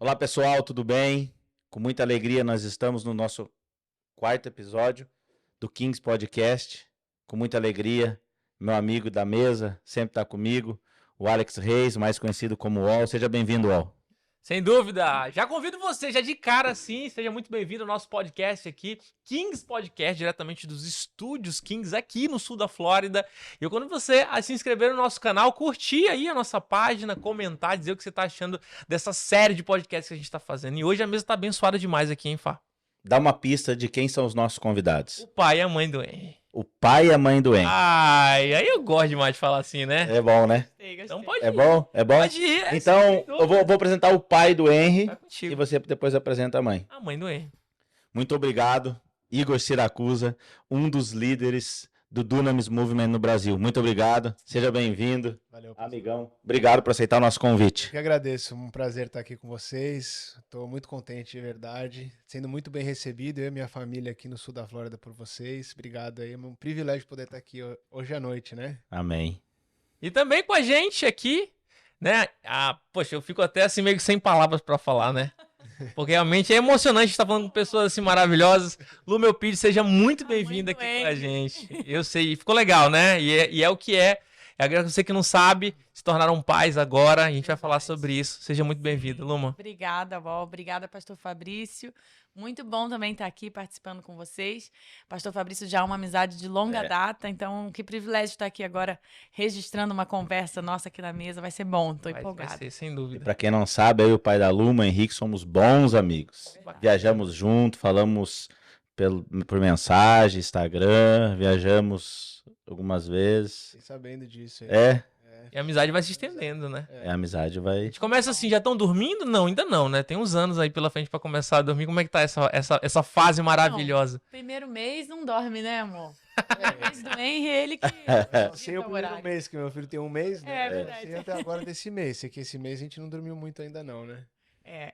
Olá pessoal, tudo bem? Com muita alegria nós estamos no nosso quarto episódio do Kings Podcast. Com muita alegria, meu amigo da mesa sempre está comigo, o Alex Reis, mais conhecido como UOL. Seja bem-vindo, UOL. Sem dúvida, já convido você, já de cara assim, seja muito bem-vindo ao nosso podcast aqui, Kings Podcast, diretamente dos estúdios Kings aqui no sul da Flórida. E eu convido você a se inscrever no nosso canal, curtir aí a nossa página, comentar, dizer o que você tá achando dessa série de podcasts que a gente tá fazendo. E hoje a mesa tá abençoada demais aqui, hein, Fá? Dá uma pista de quem são os nossos convidados. O pai e a mãe do Henry. O pai e a mãe do Henry. Ai, aí eu gosto demais de falar assim, né? É bom, né? Gostei. Então pode É ir. bom? É bom? Pode ir. Então, eu vou apresentar o pai do Henry Vai contigo. e você depois apresenta a mãe. A mãe do Henry. Muito obrigado, Igor Siracusa, um dos líderes do Dunamis Movement no Brasil. Muito obrigado, seja bem-vindo, Valeu, pastor. amigão. Obrigado por aceitar o nosso Eu convite. que agradeço, um prazer estar aqui com vocês. Estou muito contente de verdade, sendo muito bem recebido, eu e minha família aqui no sul da Flórida por vocês. Obrigado aí, é um privilégio poder estar aqui hoje à noite, né? Amém. E também com a gente aqui, né? Poxa, eu fico até assim meio que sem palavras pra falar, né? Porque realmente é emocionante estar falando com pessoas assim maravilhosas. Lu, meu filho, seja muito bem-vinda aqui com a gente. Eu sei, ficou legal, né? E é o que é. É a você que não sabe, se tornaram pais agora. A gente vai falar sobre isso. Seja muito bem-vinda, Luma. Obrigada, Val. Obrigada, pastor Fabrício. Muito bom também estar aqui participando com vocês. Pastor Fabrício já é uma amizade de longa data, então que privilégio estar aqui agora registrando uma conversa nossa aqui na mesa. Vai ser bom, tô empolgada. Vai ser, sem E dúvida. para quem não sabe, eu e o pai da Luma, Henrique, somos bons amigos. Viajamos junto, falamos por mensagem, Instagram, viajamos algumas vezes. Fiquei sabendo disso aí. E a amizade vai se estendendo, né? A amizade vai... A gente começa assim, já estão dormindo? Não, ainda não, né? Tem uns anos aí pela frente pra começar a dormir. Como é que tá essa fase maravilhosa? Primeiro mês não dorme, né, amor? Primeiro mês do Henry, ele que... Não sei o primeiro mês, que meu filho tem um mês, né? É verdade. Sei até agora desse mês, sei que esse mês a gente não dormiu muito ainda não, né?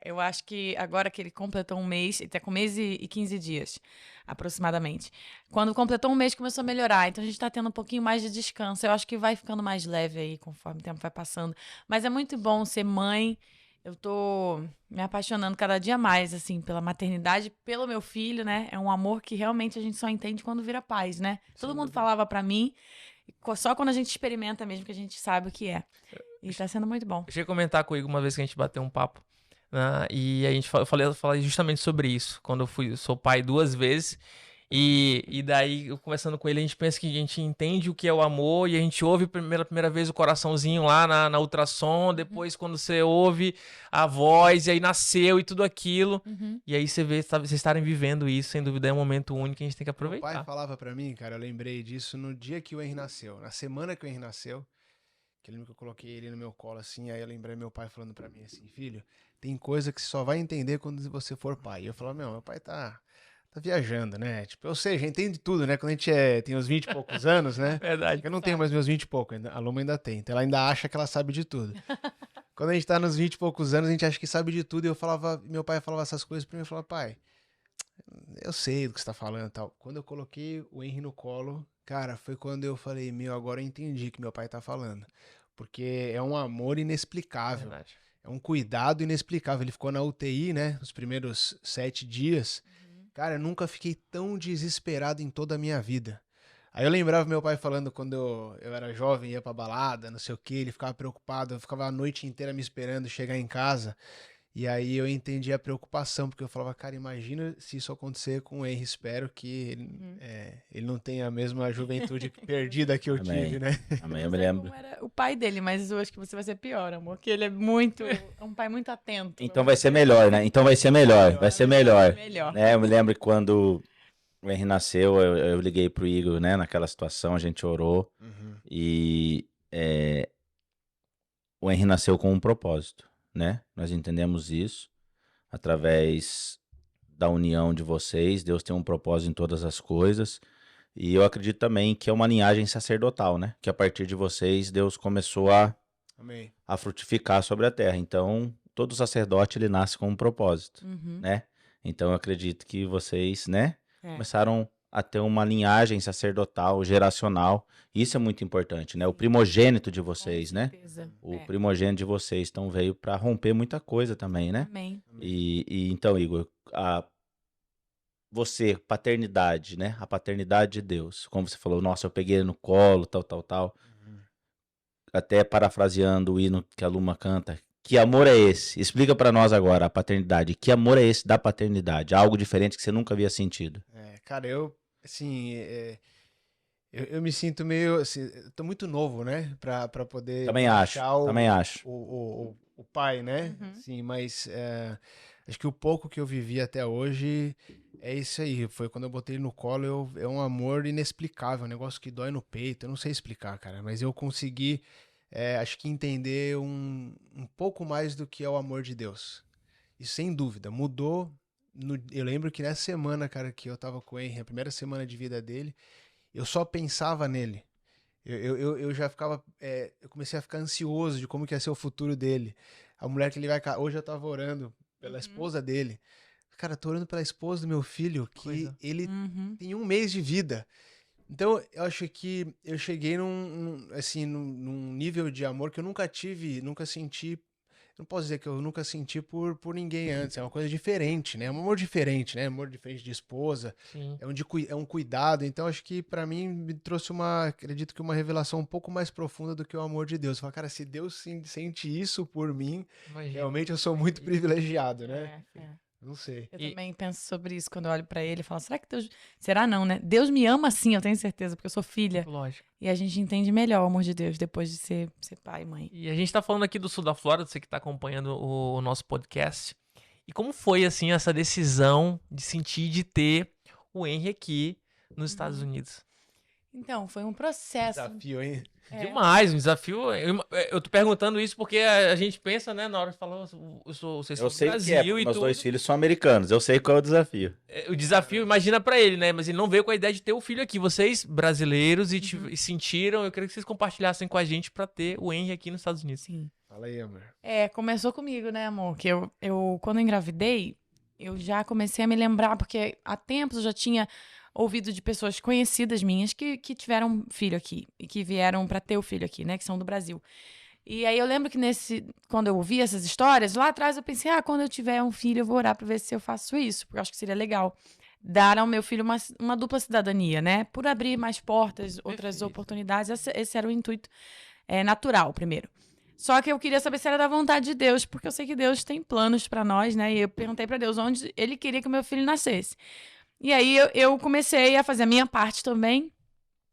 Eu acho que agora que ele completou um mês, ele tá com um mês e 15 dias, aproximadamente. Quando completou um mês, começou a melhorar. Então a gente tá tendo um pouquinho mais de descanso. Eu acho que vai ficando mais leve aí, conforme o tempo vai passando. Mas é muito bom ser mãe. Eu tô me apaixonando cada dia mais, assim, pela maternidade, pelo meu filho, né? É um amor que realmente a gente só entende quando vira pais, né? Todo mundo falava pra mim, só quando a gente experimenta mesmo que a gente sabe o que é. E tá sendo muito bom. Eu cheguei a comentar com o Igor uma vez que a gente bateu um papo, né? E a gente eu falei justamente sobre isso. Quando eu sou pai 2 vezes. E daí, eu conversando com ele, a gente pensa que a gente entende o que é o amor e a gente ouve pela primeira vez o coraçãozinho lá na ultrassom, depois quando você ouve a voz, e aí nasceu e tudo aquilo. E aí você vê, vocês estarem vivendo isso, sem dúvida é um momento único que a gente tem que Meu pai aproveitar. falava pra mim, cara, eu lembrei disso no dia que o Henry nasceu, na semana que o Henry nasceu, que eu lembro que eu coloquei ele no meu colo assim, aí eu lembrei meu pai falando pra mim assim, filho, tem coisa que você só vai entender quando você for pai. E eu falava, meu pai tá viajando, né? Tipo, eu sei, já entende tudo, né? Quando a gente tem uns 20 e poucos anos, né? Verdade. Eu não tenho mais meus 20 e pouco, a Luma ainda tem, então ela ainda acha que ela sabe de tudo. Quando a gente tá nos 20 e poucos anos, a gente acha que sabe de tudo, e meu pai falava essas coisas pra mim, eu falava, pai, eu sei do que você tá falando e tal. Quando eu coloquei o Henry no colo, cara, foi quando eu falei, agora eu entendi o que meu pai tá falando. Porque é um amor inexplicável, Verdade. é um cuidado inexplicável. Ele ficou na UTI, né, os primeiros 7 dias. Cara, eu nunca fiquei tão desesperado em toda a minha vida. Aí eu lembrava meu pai falando quando eu era jovem, ia pra balada, não sei o que, ele ficava preocupado, eu ficava a noite inteira me esperando chegar em casa. E aí eu entendi a preocupação, porque eu falava, cara, imagina se isso acontecer com o Henry, espero que ele não tenha a mesma juventude perdida que eu Amém. tive, né? Amém, eu Não me sei lembro. como era o pai dele, mas eu acho que você vai ser pior, amor. Que ele é um pai muito atento. Então vai ser melhor, né? Então vai ser melhor, vai ser melhor. Melhor. Né? Eu me lembro que quando o Henry nasceu, eu liguei pro Igor, né? Naquela situação, a gente orou. E o Henry nasceu com um propósito, né? Nós entendemos isso através da união de vocês. Deus tem um propósito em todas as coisas. E eu acredito também que é uma linhagem sacerdotal, né? Que a partir de vocês, Deus começou Amém. a frutificar sobre a terra. Então, todo sacerdote, ele nasce com um propósito, né? Então, eu acredito que vocês, né? Começaram a ter uma linhagem sacerdotal, geracional. Isso é muito importante, né? O primogênito de vocês, Com né? certeza. O É. primogênito de vocês. Então veio para romper muita coisa também, né? Amém. E então, Igor, você, paternidade, né? A paternidade de Deus. Como você falou, nossa, eu peguei ele no colo, tal, tal, tal. Até parafraseando o hino que a Luma canta. Que amor é esse? Explica para nós agora a paternidade. Que amor é esse da paternidade? Algo diferente que você nunca havia sentido. Cara, eu, assim, eu me sinto meio, assim, eu tô muito novo, né, pra poder Também acho, achar também acho. o pai, né, Uhum. sim, mas acho que o pouco que eu vivi até hoje é isso aí, foi quando eu botei ele no colo, é um amor inexplicável, um negócio que dói no peito, eu não sei explicar, cara, mas eu consegui, acho que entender um pouco mais do que é o amor de Deus, e sem dúvida, mudou, eu lembro que nessa semana, cara, que eu tava com o Henry, a primeira semana de vida dele, eu só pensava nele. Eu já ficava. Eu comecei a ficar ansioso de como que ia ser o futuro dele. A mulher que ele vai. Hoje eu tava orando pela esposa dele. Cara, tô orando pela esposa do meu filho, que Coisa. ele Uhum. tem 1 mês de vida. Então, eu acho que eu cheguei assim, num nível de amor que eu nunca tive, nunca senti. Não posso dizer que eu nunca senti por ninguém antes. É uma coisa diferente, né? É um amor diferente, né? Amor diferente de esposa. Sim. É um cuidado. Então, acho que pra mim me trouxe acredito que uma revelação um pouco mais profunda do que o amor de Deus. Falar, cara, se Deus sente isso por mim, Imagina. realmente eu sou muito privilegiado, né? É. Não sei. Eu E- também penso sobre isso quando eu olho pra ele e falo, será que Deus... Será não, né? Deus me ama sim, eu tenho certeza, porque eu sou filha. Lógico. E a gente entende melhor o amor de Deus depois de ser pai e mãe. E a gente tá falando aqui do sul da Flórida, você que tá acompanhando o nosso podcast. E como foi, assim, essa decisão de sentir de ter o Henry aqui nos Estados Unidos? Então, foi um processo. Desafio, hein? Demais, um desafio. Eu tô perguntando isso porque a gente pensa, né, na hora de falar, vocês são Eu do sei o que Brasil é, porque e meus tudo. 2 filhos são americanos. Eu sei qual é o desafio. O desafio, imagina pra ele, né? Mas ele não veio com a ideia de ter o filho aqui. Vocês, brasileiros, e sentiram, eu queria que vocês compartilhassem com a gente pra ter o Henry aqui nos Estados Unidos. Sim. Fala aí, amor. Começou comigo, né, amor? Que quando eu engravidei, eu já comecei a me lembrar, porque há tempos eu já tinha ouvido de pessoas conhecidas minhas que tiveram filho aqui e que vieram pra ter o filho aqui, né, que são do Brasil. E aí eu lembro que quando eu ouvi essas histórias, lá atrás eu pensei, quando eu tiver um filho eu vou orar pra ver se eu faço isso, porque eu acho que seria legal dar ao meu filho uma dupla cidadania, né, por abrir mais portas, outras Perfeito. oportunidades. Esse era o intuito natural, primeiro. Só que eu queria saber se era da vontade de Deus, porque eu sei que Deus tem planos pra nós, né? E eu perguntei pra Deus onde ele queria que o meu filho nascesse. E aí eu comecei a fazer a minha parte também.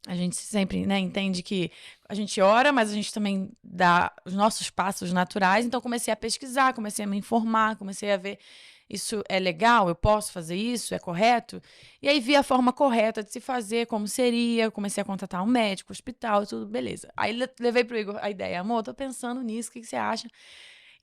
A gente sempre, né, entende que a gente ora, mas a gente também dá os nossos passos naturais. Então comecei a pesquisar, comecei a me informar, comecei a ver isso é legal, eu posso fazer isso, é correto? E aí vi a forma correta de se fazer, como seria, comecei a contratar um médico, hospital, tudo, beleza. Aí levei pro Igor a ideia, amor, tô pensando nisso, o que você acha?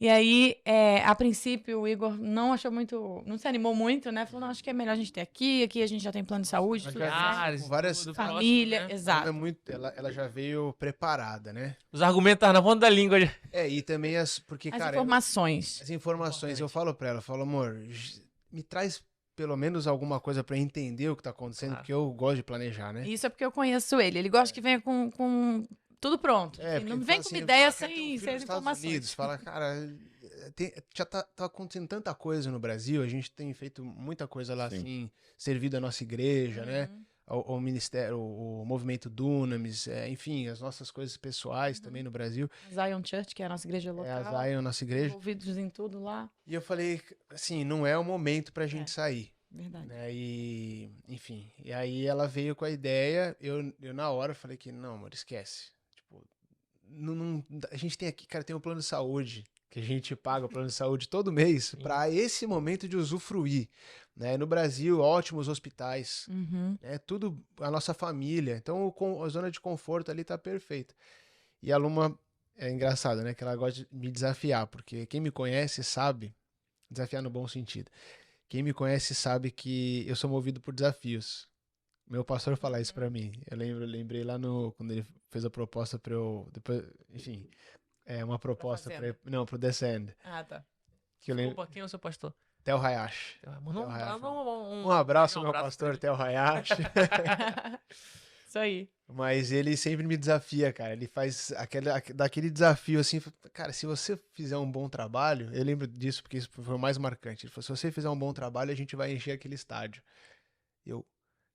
E aí, a princípio, o Igor não achou muito, não se animou muito, né? Falou, não, acho que é melhor a gente ter aqui a gente já tem plano de saúde, Mas tudo já certo. Familiares, com várias- tudo Família, próximo, né? Ela, exato. é muito, ela já veio preparada, né? Os argumentos estavam na ponta da língua. E também porque, As cara, informações. as informações, eu Importante. falo pra ela, eu falo, amor, me traz pelo menos alguma coisa pra entender o que tá acontecendo, Claro. porque eu gosto de planejar, né? Isso é porque eu conheço ele. Ele gosta que venha com tudo pronto. Assim, porque não ele vem fala com assim, uma ideia quero ter um sem filho as nos Estados informações. Unidos. Fala, cara, já tá acontecendo tanta coisa no Brasil, a gente tem feito muita coisa lá, Sim. assim, servido a nossa igreja, né? Uhum. Ao ministério, o movimento Dunamis, enfim, as nossas coisas pessoais também no Brasil. Zion Church, que é a nossa igreja É a local. Zion, nossa igreja. Envolvidos em tudo lá. E eu falei, assim, não é o momento pra gente sair. Verdade. Né? E, enfim, e aí ela veio com a ideia, eu na hora falei que, não, amor, esquece. Tipo, a gente tem aqui, cara, tem um plano de saúde, que a gente paga o plano de saúde todo mês para esse momento de usufruir. Né? No Brasil, ótimos hospitais, Uhum. né? Tudo, a nossa família. Então, a zona de conforto ali tá perfeita. E a Luma é engraçado, né? Que ela gosta de me desafiar, porque quem me conhece sabe, desafiar no bom sentido. Quem me conhece sabe que eu sou movido por desafios. Meu pastor fala isso pra mim. Lembrei lá quando ele fez a proposta pra eu, depois, enfim, uma proposta Fazenda. pro Descend. Ah, tá. Que eu lembro, Desculpa, quem é o seu pastor? Theo Hayashi. Manda Um abraço, meu pra pastor ele. Theo Hayashi. Isso aí. Mas ele sempre me desafia, cara. Ele faz daquele desafio assim, cara, se você fizer um bom trabalho, eu lembro disso porque isso foi o mais marcante. Ele falou, se você fizer um bom trabalho, a gente vai encher aquele estádio. Eu,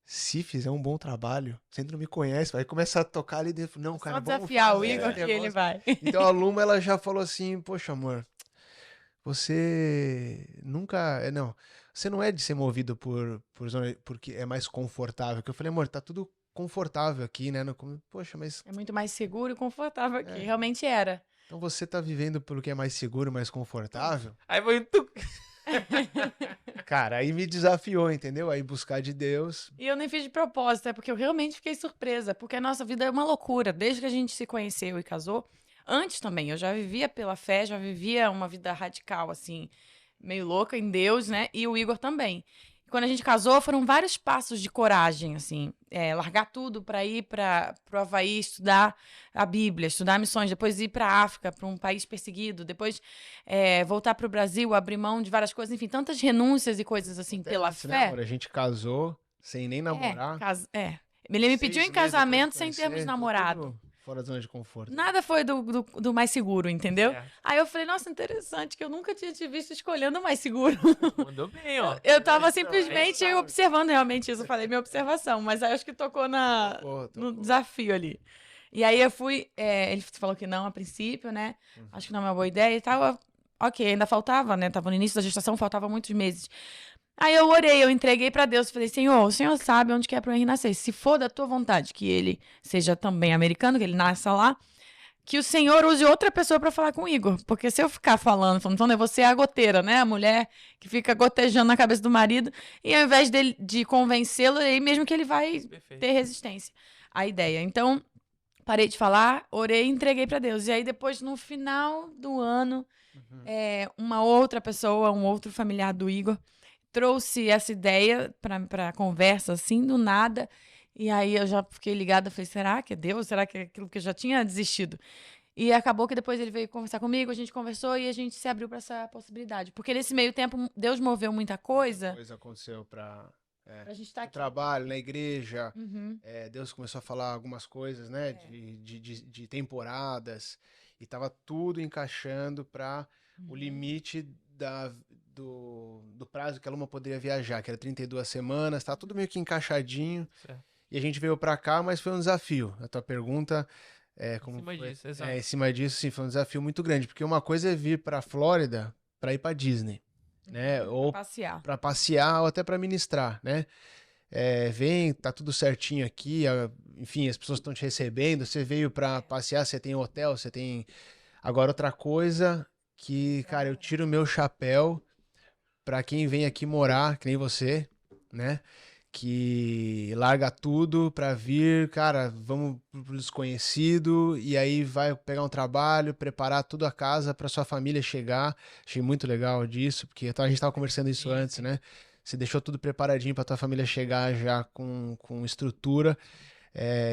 se fizer um bom trabalho, você ainda não me conhece, vai começar a tocar ali dentro. Não, cara, Só vamos desafiar o fazer Igor esse que ele negócio. vai. Então a Luma, ela já falou assim, poxa, amor, você nunca, não, você não é de ser movido por zona, porque é mais confortável. Que eu falei, amor, tá tudo confortável aqui, né? Poxa, mas É muito mais seguro e confortável aqui. É. Realmente era. então você tá vivendo pelo que é mais seguro, mais confortável? Aí foi tu. Cara, aí me desafiou, entendeu? Aí buscar de Deus. E eu nem fiz de propósito, é porque eu realmente fiquei surpresa, porque a nossa vida é uma loucura, desde que a gente se conheceu e casou. Antes também, eu já vivia pela fé, já vivia uma vida radical, assim, meio louca em Deus, né? E o Igor também. E quando a gente casou, foram vários passos de coragem, assim, largar tudo para ir para o Havaí estudar a Bíblia, estudar missões, depois ir para a África, para um país perseguido, depois voltar para o Brasil, abrir mão de várias coisas, enfim, tantas renúncias e coisas assim pela Antes, né, fé. amor? A gente casou sem nem namorar. Ele me 6 pediu em meses depois de casamento sem conhecer, termos tá namorado. tudo fora da zona de conforto. Nada foi do mais seguro, entendeu? Certo. Aí eu falei, nossa, interessante, que eu nunca tinha te visto escolhendo o mais seguro. Mandou bem, ó. Eu tava Então, simplesmente aí, observando realmente isso. Eu falei, minha observação, mas aí acho que tocou no Tocou. desafio ali. E aí eu fui, ele falou que não a princípio, né? Acho que não é uma boa ideia e tal. Ok, ainda faltava, né? Tava no início da gestação, faltava muitos meses. Aí eu orei, eu entreguei pra Deus, falei, Senhor, o Senhor sabe onde que é pro Henry nascer. Se for da tua vontade que ele seja também americano, que ele nasça lá, que o Senhor use outra pessoa pra falar com o Igor. Porque se eu ficar falando, então você é a goteira, né? A mulher que fica gotejando na cabeça do marido, e ao invés de convencê-lo, aí mesmo que ele vai Perfeito. ter resistência à ideia. Então, parei de falar, orei e entreguei pra Deus. E aí depois, no final do ano, uma outra pessoa, um outro familiar do Igor, trouxe essa ideia pra conversa, assim, do nada. E aí eu já fiquei ligada, falei, será que é Deus? Será que é aquilo que eu já tinha desistido? E acabou que depois ele veio conversar comigo, a gente conversou e a gente se abriu pra essa possibilidade. Porque nesse meio tempo, Deus moveu muita coisa Coisa aconteceu pra pra gente estar no aqui. trabalho, na igreja. Uhum. Deus começou a falar algumas coisas, né? De temporadas. E tava tudo encaixando para o limite do prazo que a Luma poderia viajar, que era 32 semanas. Tá tudo meio que encaixadinho. Certo. E a gente veio para cá, mas foi um desafio. A tua pergunta como Em cima foi? disso, exato. Em cima disso, sim, foi um desafio muito grande. Porque uma coisa é vir para Flórida para ir para Disney, né? Ou Passear. para passear ou até para ministrar, né? Vem, tá tudo certinho aqui, enfim, as pessoas estão te recebendo, você veio para passear, você tem hotel, você tem... Agora, outra coisa que, cara, eu tiro o meu chapéu para quem vem aqui morar, que nem você, né? Que larga tudo pra vir, cara, vamos pro desconhecido e aí vai pegar um trabalho, preparar tudo a casa pra sua família chegar. Achei muito legal disso, porque a gente tava conversando isso antes, né? Você deixou tudo preparadinho pra tua família chegar já com estrutura.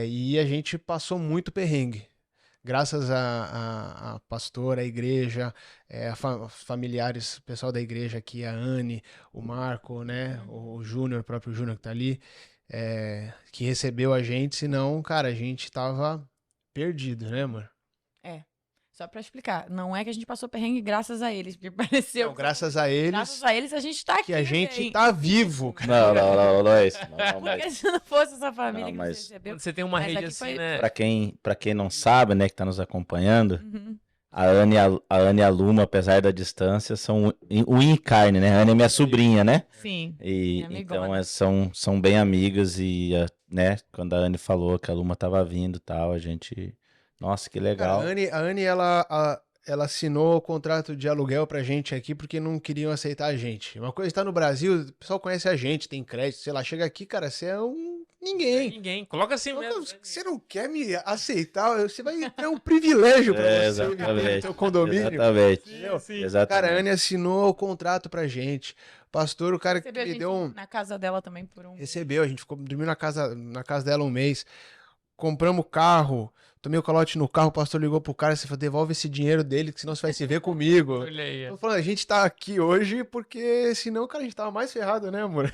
E a gente passou muito perrengue. Graças a pastor, a igreja, familiares, o pessoal da igreja aqui, a Anne, o Marco, né, o Júnior, o próprio Júnior que tá ali, que recebeu a gente, senão, cara, a gente tava perdido, né, amor? Só pra explicar, não é que a gente passou perrengue graças a eles, porque pareceu... Não, graças a eles, Graças a eles a gente tá aqui. que a gente bem. tá vivo, cara. Não é isso. Não, Porque mas se não fosse essa família Não, que mas- você recebeu... Quando você tem uma Mas rede aqui assim, foi- né? pra quem não sabe, né, que tá nos acompanhando, Uhum. a Anne e a Luma, apesar da distância, são unha e carne, né? A Anne é minha sobrinha, né? Sim. E Minha então amigona. são bem amigas e, né, quando a Anne falou que a Luma tava vindo e tal, a gente... Nossa, que Cara, legal. a Anne, ela assinou o contrato de aluguel pra gente aqui porque não queriam aceitar a gente. Uma coisa está no Brasil, o pessoal conhece a gente, tem crédito, sei lá, chega aqui, cara, você é um ninguém. Ninguém. Coloca assim Então, mesmo. você não quer me aceitar, você vai ter um privilégio pra você viver no Exatamente. seu condomínio. Exatamente. Entendeu? Sim. Exatamente. Cara, a Anne assinou o contrato pra gente. Pastor, o cara que Recebeu a me gente deu na casa dela também por um... recebeu, a gente ficou dormindo na casa dela um mês. compramos o carro, tomei o calote no carro, o pastor ligou pro cara e falou, devolve esse dinheiro dele, que senão você vai se ver comigo. Olha aí. Tô falando, a gente tá aqui hoje porque senão, cara, a gente tava mais ferrado, né, amor?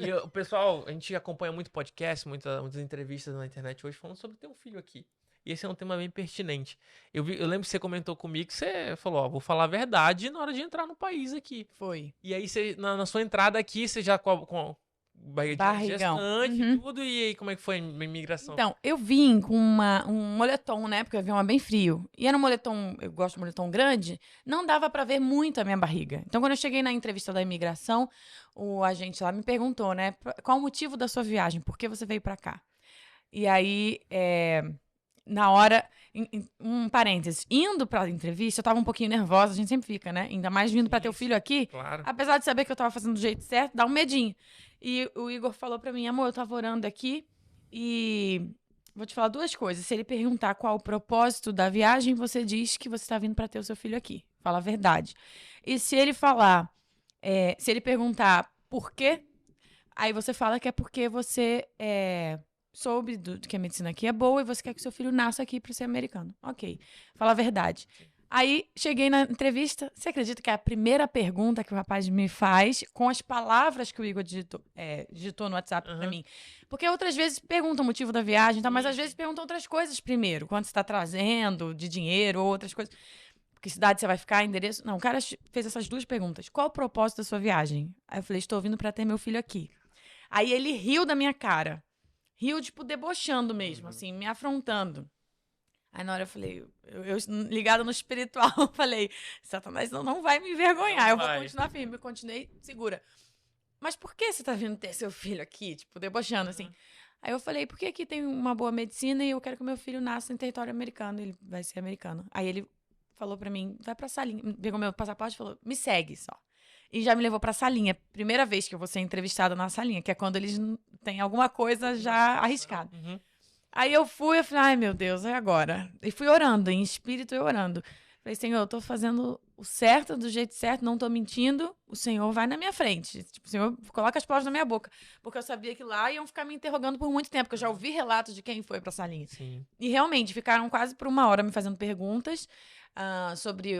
E o pessoal, a gente acompanha muito podcast, muitas entrevistas na internet hoje falando sobre ter um filho aqui. E esse é um tema bem pertinente. Eu lembro que você comentou comigo que você falou, ó, vou falar a verdade na hora de entrar no país aqui. Foi. E aí, você, na sua entrada aqui, você já com barriga de Barrigão. gestante Uhum. e tudo, e aí como é que foi a imigração? Então, eu vim com um moletom, né? Porque o avião é bem frio. E era um moletom, eu gosto de moletom grande, não dava pra ver muito a minha barriga. Então, quando eu cheguei na entrevista da imigração, o agente lá me perguntou, né? Qual o motivo da sua viagem? Por que você veio pra cá? E aí, na hora, um parênteses, indo pra entrevista, eu tava um pouquinho nervosa, a gente sempre fica, né? Ainda mais vindo pra ter o filho aqui. Claro. Apesar de saber que eu tava fazendo do jeito certo, dá um medinho. E o Igor falou pra mim, amor, eu tava orando aqui e vou te falar duas coisas. Se ele perguntar qual o propósito da viagem, você diz que você tá vindo pra ter o seu filho aqui. Fala a verdade. E se ele falar, se ele perguntar por quê, aí você fala que é porque você soube que a medicina aqui é boa e você quer que o seu filho nasça aqui pra ser americano. Ok. Fala a verdade. Aí, cheguei na entrevista, você acredita que é a primeira pergunta que o rapaz me faz, com as palavras que o Igor digitou no WhatsApp pra mim? Porque outras vezes perguntam o motivo da viagem, tá? Mas às vezes perguntam outras coisas primeiro. Quanto você tá trazendo de dinheiro ou outras coisas. Que cidade você vai ficar, endereço. Não, o cara fez essas duas perguntas. Qual o propósito da sua viagem? Aí eu falei, estou vindo pra ter meu filho aqui. Aí ele riu da minha cara. Riu, tipo, debochando mesmo, assim, me afrontando. Aí na hora eu falei, eu ligada no espiritual, falei, Satanás não vai me envergonhar, eu vou continuar firme, eu continuei segura. Mas por que você tá vindo ter seu filho aqui, tipo, debochando, assim? Aí eu falei, porque aqui tem uma boa medicina e eu quero que meu filho nasça em território americano, ele vai ser americano. Aí ele falou pra mim, vai pra salinha, pegou meu passaporte e falou, me segue só. E já me levou pra salinha, primeira vez que eu vou ser entrevistada na salinha, que é quando eles têm alguma coisa já arriscada. Aí eu falei, ai meu Deus, é agora. E fui orando, em espírito eu orando. Falei, Senhor, eu tô fazendo o certo, do jeito certo, não tô mentindo, o Senhor vai na minha frente. Tipo, o Senhor coloca as palavras na minha boca. Porque eu sabia que lá iam ficar me interrogando por muito tempo, porque eu já ouvi relatos de quem foi pra salinha. Sim. E realmente, ficaram quase por 1 hora me fazendo perguntas sobre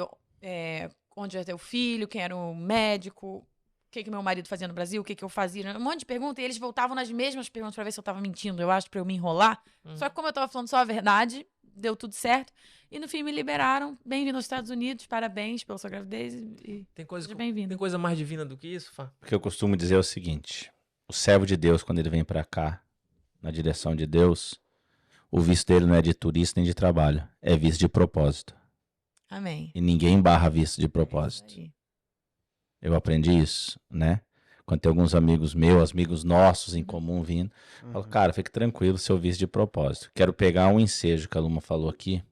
onde ia ter o filho, quem era o médico, o que meu marido fazia no Brasil, o que eu fazia, um monte de perguntas, e eles voltavam nas mesmas perguntas pra ver se eu tava mentindo, eu acho, pra eu me enrolar. Só que como eu tava falando só a verdade, deu tudo certo, e no fim me liberaram. Bem-vindo aos Estados Unidos, parabéns pela sua gravidez e Tem coisa, seja bem-vindo. tem coisa mais divina do que isso, Fá? O que eu costumo dizer é o seguinte, o servo de Deus, quando ele vem pra cá, na direção de Deus, o visto dele não é de turista nem de trabalho, é visto de propósito. Amém. E ninguém barra visto de propósito. Isso aí. Eu aprendi isso, né? Quando tem alguns amigos meus, amigos nossos em comum vindo, eu falo, cara, fique tranquilo, seu visto de propósito. Quero pegar um ensejo que a Luma falou aqui,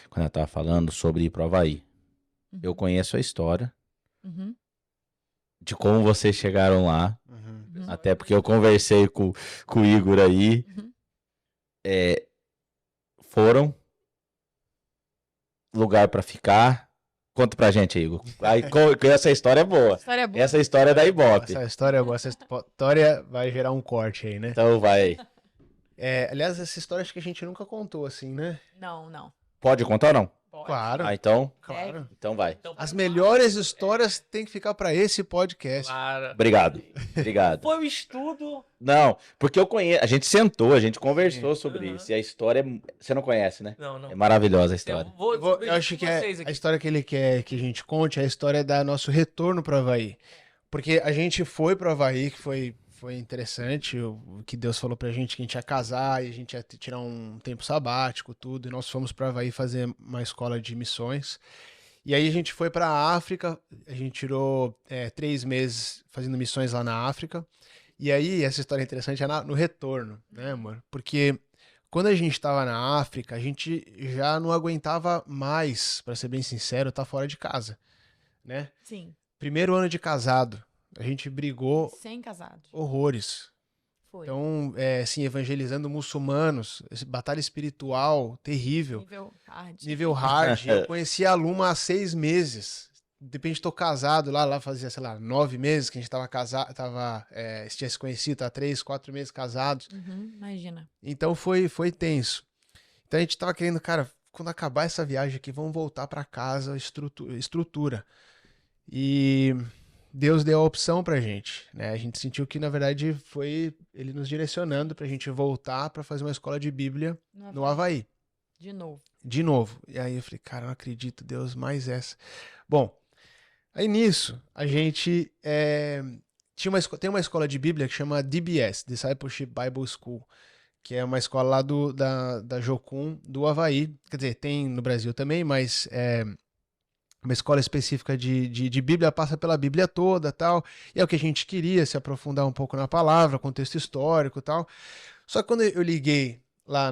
quando ela estava falando sobre ir para o Havaí. Eu conheço a história de como vocês chegaram lá, até porque eu conversei com o Igor aí. Foram, lugar para ficar. Conta pra gente, Igor. Aí, essa história é boa. História boa. Essa história é da Ibope. Essa história é boa. Essa história vai gerar um corte aí, né? Então vai. Aliás, essa história acho que a gente nunca contou assim, né? Não. Pode contar ou não? Pode. Claro. Ah, então Claro. vai. Então, As melhores histórias têm que ficar pra esse podcast. Claro. Obrigado. Foi o estudo. Não, porque eu conheço. A gente sentou, a gente conversou sobre isso. E a história. Você não conhece, né? Não. É maravilhosa a história. Eu acho que a história que ele quer que a gente conte é a história da nosso retorno pro Havaí. Porque a gente foi pro Havaí, que foi interessante, o que Deus falou pra gente, que a gente ia casar e a gente ia tirar um tempo sabático, tudo. E nós fomos pro Havaí fazer uma escola de missões. E aí a gente foi pra África, a gente tirou 3 meses fazendo missões lá na África. E aí, essa história interessante é no retorno, né, amor? Porque quando a gente tava na África, a gente já não aguentava mais, pra ser bem sincero, tá fora de casa, né? Sim. Primeiro ano de casado, a gente brigou Sem casados. horrores. Foi. Então, assim, evangelizando muçulmanos, batalha espiritual terrível, Nível hard. nível hard. Eu conheci a Luma há 6 meses. de repente tô casado lá fazia, sei lá, 9 meses que a gente tava casado, tinha se conhecido, tá 3, 4 meses casados. Imagina. Então foi tenso. Então a gente tava querendo, cara, quando acabar essa viagem aqui, vamos voltar pra casa, estrutura. E Deus deu a opção pra gente, né? A gente sentiu que, na verdade, foi ele nos direcionando pra gente voltar pra fazer uma escola de Bíblia no Havaí. De novo. De novo. E aí eu falei, cara, não acredito, Deus, mais essa. Bom, aí nisso, a gente tem uma escola de Bíblia que chama DBS, Discipleship Bible School, que é uma escola lá da Jocum, do Havaí. Quer dizer, tem no Brasil também, mas é uma escola específica de Bíblia, passa pela Bíblia toda, tal. E é o que a gente queria, se aprofundar um pouco na palavra, contexto histórico e tal. Só que quando eu liguei lá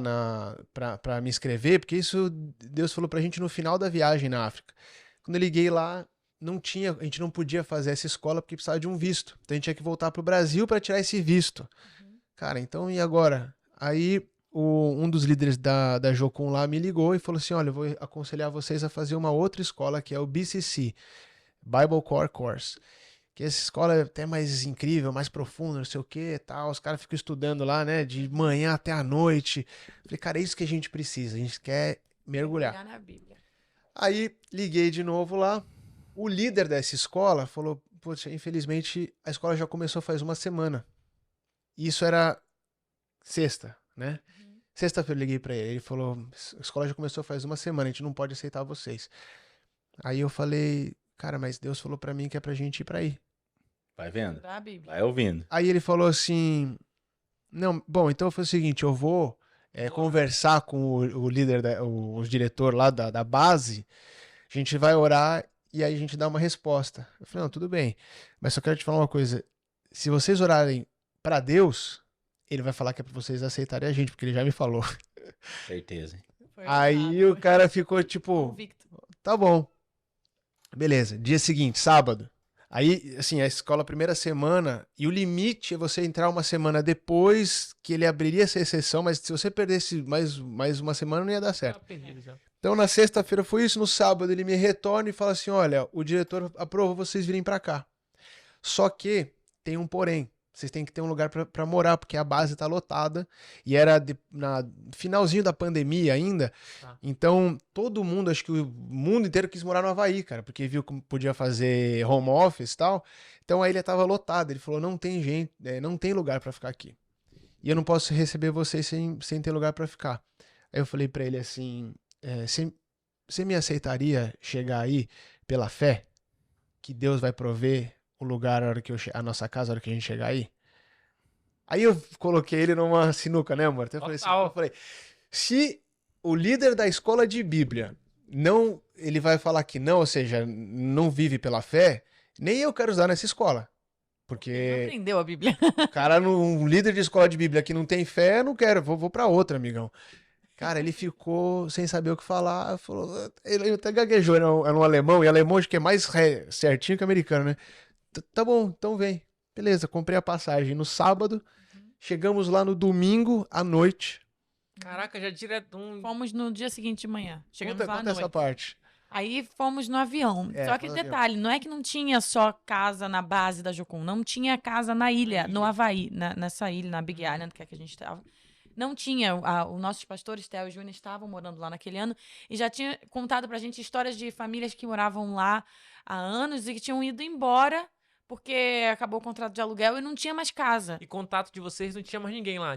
pra me inscrever, porque isso Deus falou pra gente no final da viagem na África. Quando eu liguei lá, a gente não podia fazer essa escola porque precisava de um visto. Então a gente tinha que voltar pro Brasil para tirar esse visto. Cara, então e agora? Aí um dos líderes da Jocum lá me ligou e falou assim, olha, eu vou aconselhar vocês a fazer uma outra escola que é o BCC, Bible Core Course. Que essa escola é até mais incrível, mais profunda, não sei o que tal. Os caras ficam estudando lá, né, de manhã até a noite. Falei, cara, é isso que a gente precisa, a gente quer mergulhar. Na Bíblia. Aí liguei de novo lá. O líder dessa escola falou, poxa, infelizmente a escola já começou faz uma semana. Isso era sexta, né? Sexta-feira eu liguei pra ele, ele falou, a escola já começou faz uma semana, a gente não pode aceitar vocês. Aí eu falei, cara, mas Deus falou pra mim que é pra gente ir pra aí. Vai vendo? Da Bíblia. Vai ouvindo. Aí ele falou assim, não, bom, então foi o seguinte, eu vou conversar com o líder, o diretor lá da base, a gente vai orar e aí a gente dá uma resposta. Eu falei, não, tudo bem, mas só quero te falar uma coisa, se vocês orarem pra Deus, ele vai falar que é pra vocês aceitarem a gente, porque ele já me falou. Certeza, hein? Aí o cara ficou tipo, Convicto. tá bom. Beleza, dia seguinte, sábado. Aí, assim, a escola primeira semana, e o limite é você entrar uma semana depois que ele abriria essa exceção, mas se você perdesse mais uma semana não ia dar certo. Tá perdido já. Então na sexta-feira foi isso, no sábado ele me retorna e fala assim, olha, o diretor aprovou vocês virem pra cá. Só que tem um porém. Vocês têm que ter um lugar pra morar, porque a base tá lotada. E era na finalzinho da pandemia ainda. Tá. Então, todo mundo, acho que o mundo inteiro quis morar no Havaí, cara. Porque viu como podia fazer home office e tal. Então a ilha tava lotada. Ele falou, não tem gente, não tem lugar pra ficar aqui. E eu não posso receber vocês sem ter lugar pra ficar. Aí eu falei pra ele assim, você me aceitaria chegar aí pela fé? Que Deus vai prover o lugar a nossa casa, a hora que a gente chegar aí. Aí eu coloquei ele numa sinuca, né, amor? Então eu falei, se o líder da escola de Bíblia ele vai falar que não, ou seja, não vive pela fé, nem eu quero usar nessa escola. Não Porque aprendeu a Bíblia. o cara, um líder de escola de Bíblia que não tem fé, não quero, vou pra outra, amigão. Cara, ele ficou sem saber o que falar, falou, ele até gaguejou, era um alemão, e alemão acho que é mais certinho que americano, né? Tá bom, então vem. Beleza, comprei a passagem no sábado, chegamos lá no domingo à noite. Caraca, já direto Fomos no dia seguinte de manhã. Chegamos lá à Conta essa noite. parte. Aí fomos no avião. Só que no avião. detalhe, não é que não tinha só casa na base da Jocum, não tinha casa na ilha, no Havaí, nessa ilha, na Big Island, que é que a gente estava. Não tinha. Os nossos pastores, Theo e Júnior, estavam morando lá naquele ano e já tinha contado pra gente histórias de famílias que moravam lá há anos e que tinham ido embora porque acabou o contrato de aluguel e não tinha mais casa. E contato de vocês não tinha mais ninguém lá.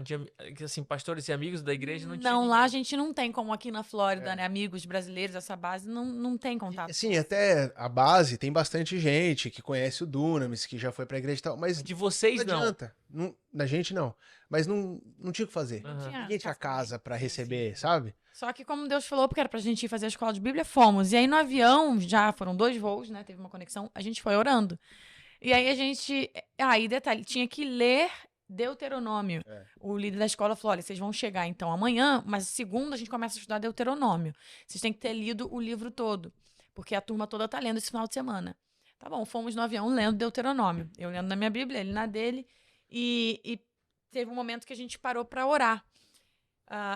Assim, pastores e amigos da igreja não tinha. Não, lá ninguém. a gente não tem, como aqui na Flórida, né? Amigos brasileiros, essa base não tem contato. Sim, até a base tem bastante gente que conhece o Dunamis, que já foi pra igreja e tal, mas De vocês não não. adianta. Da gente não. Mas não tinha o que fazer. Aham. Tinha Ninguém tinha casa pra Sim, receber, sabe? Só que como Deus falou, porque era pra gente ir fazer a escola de Bíblia, fomos. E aí no avião, já foram 2 voos, né? Teve uma conexão, a gente foi orando. E aí a gente... Aí, detalhe, tinha que ler Deuteronômio. O líder da escola falou, olha, vocês vão chegar então amanhã, mas segunda a gente começa a estudar Deuteronômio. Vocês têm que ter lido o livro todo, porque a turma toda tá lendo esse final de semana. Tá bom, fomos no avião lendo Deuteronômio. Eu lendo na minha Bíblia, ele na dele. E teve um momento que a gente parou para orar.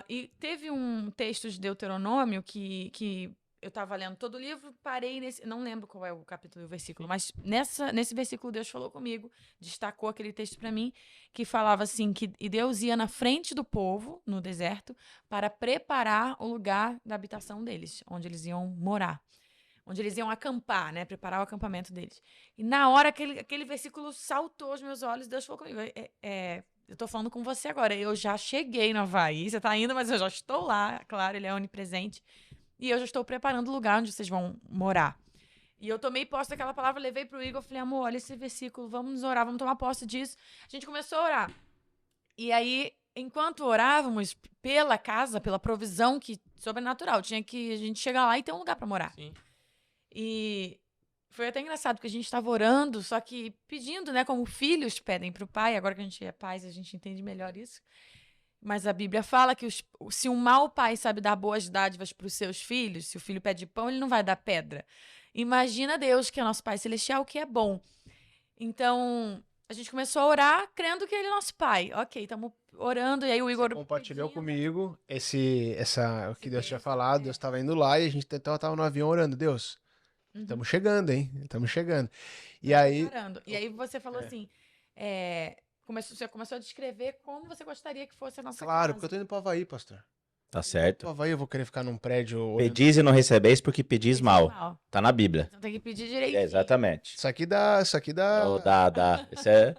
E teve um texto de Deuteronômio que eu tava lendo todo o livro, parei nesse. Não lembro qual é o capítulo e o versículo, mas nesse versículo Deus falou comigo, destacou aquele texto pra mim, que falava assim: que e Deus ia na frente do povo, no deserto, para preparar o lugar da habitação deles, onde eles iam morar. Onde eles iam acampar, né? Preparar o acampamento deles. E na hora aquele versículo saltou aos meus olhos, Deus falou comigo: eu tô falando com você agora. Eu já cheguei no Havaí, você tá indo, mas eu já estou lá. Claro, ele é onipresente. E eu já estou preparando o lugar onde vocês vão morar. E eu tomei posse daquela palavra, levei pro Igor, falei: amor, olha esse versículo, vamos orar, vamos tomar posse disso. A gente começou a orar. E aí, enquanto orávamos pela casa, pela provisão que sobrenatural, tinha que a gente chegar lá e ter um lugar para morar. Sim. E foi até engraçado, porque a gente estava orando, só que pedindo, né, como filhos pedem para o pai. Agora que a gente é pais, a gente entende melhor isso. Mas a Bíblia fala que se um mau pai sabe dar boas dádivas para os seus filhos, se o filho pede pão, ele não vai dar pedra. Imagina Deus, que é nosso Pai Celestial, que é bom. Então, a gente começou a orar crendo que ele é nosso pai. Ok, estamos orando, e aí o Igor Compartilhou pedindo. comigo o que Deus tinha falado. Deus estava indo lá e a gente tava no avião orando. Deus, estamos chegando, hein? Estamos chegando. E aí, Preparando. E aí você falou assim, você começou a descrever como você gostaria que fosse a nossa claro, casa. porque eu tô indo pro Havaí, pastor. Tá certo. Pro Havaí eu vou querer ficar num prédio olhando. Pedis e não recebeis porque pedis mal. Tá na Bíblia. Então tem que pedir direitinho. É, exatamente. Isso aqui dá... Oh, dá. Isso é...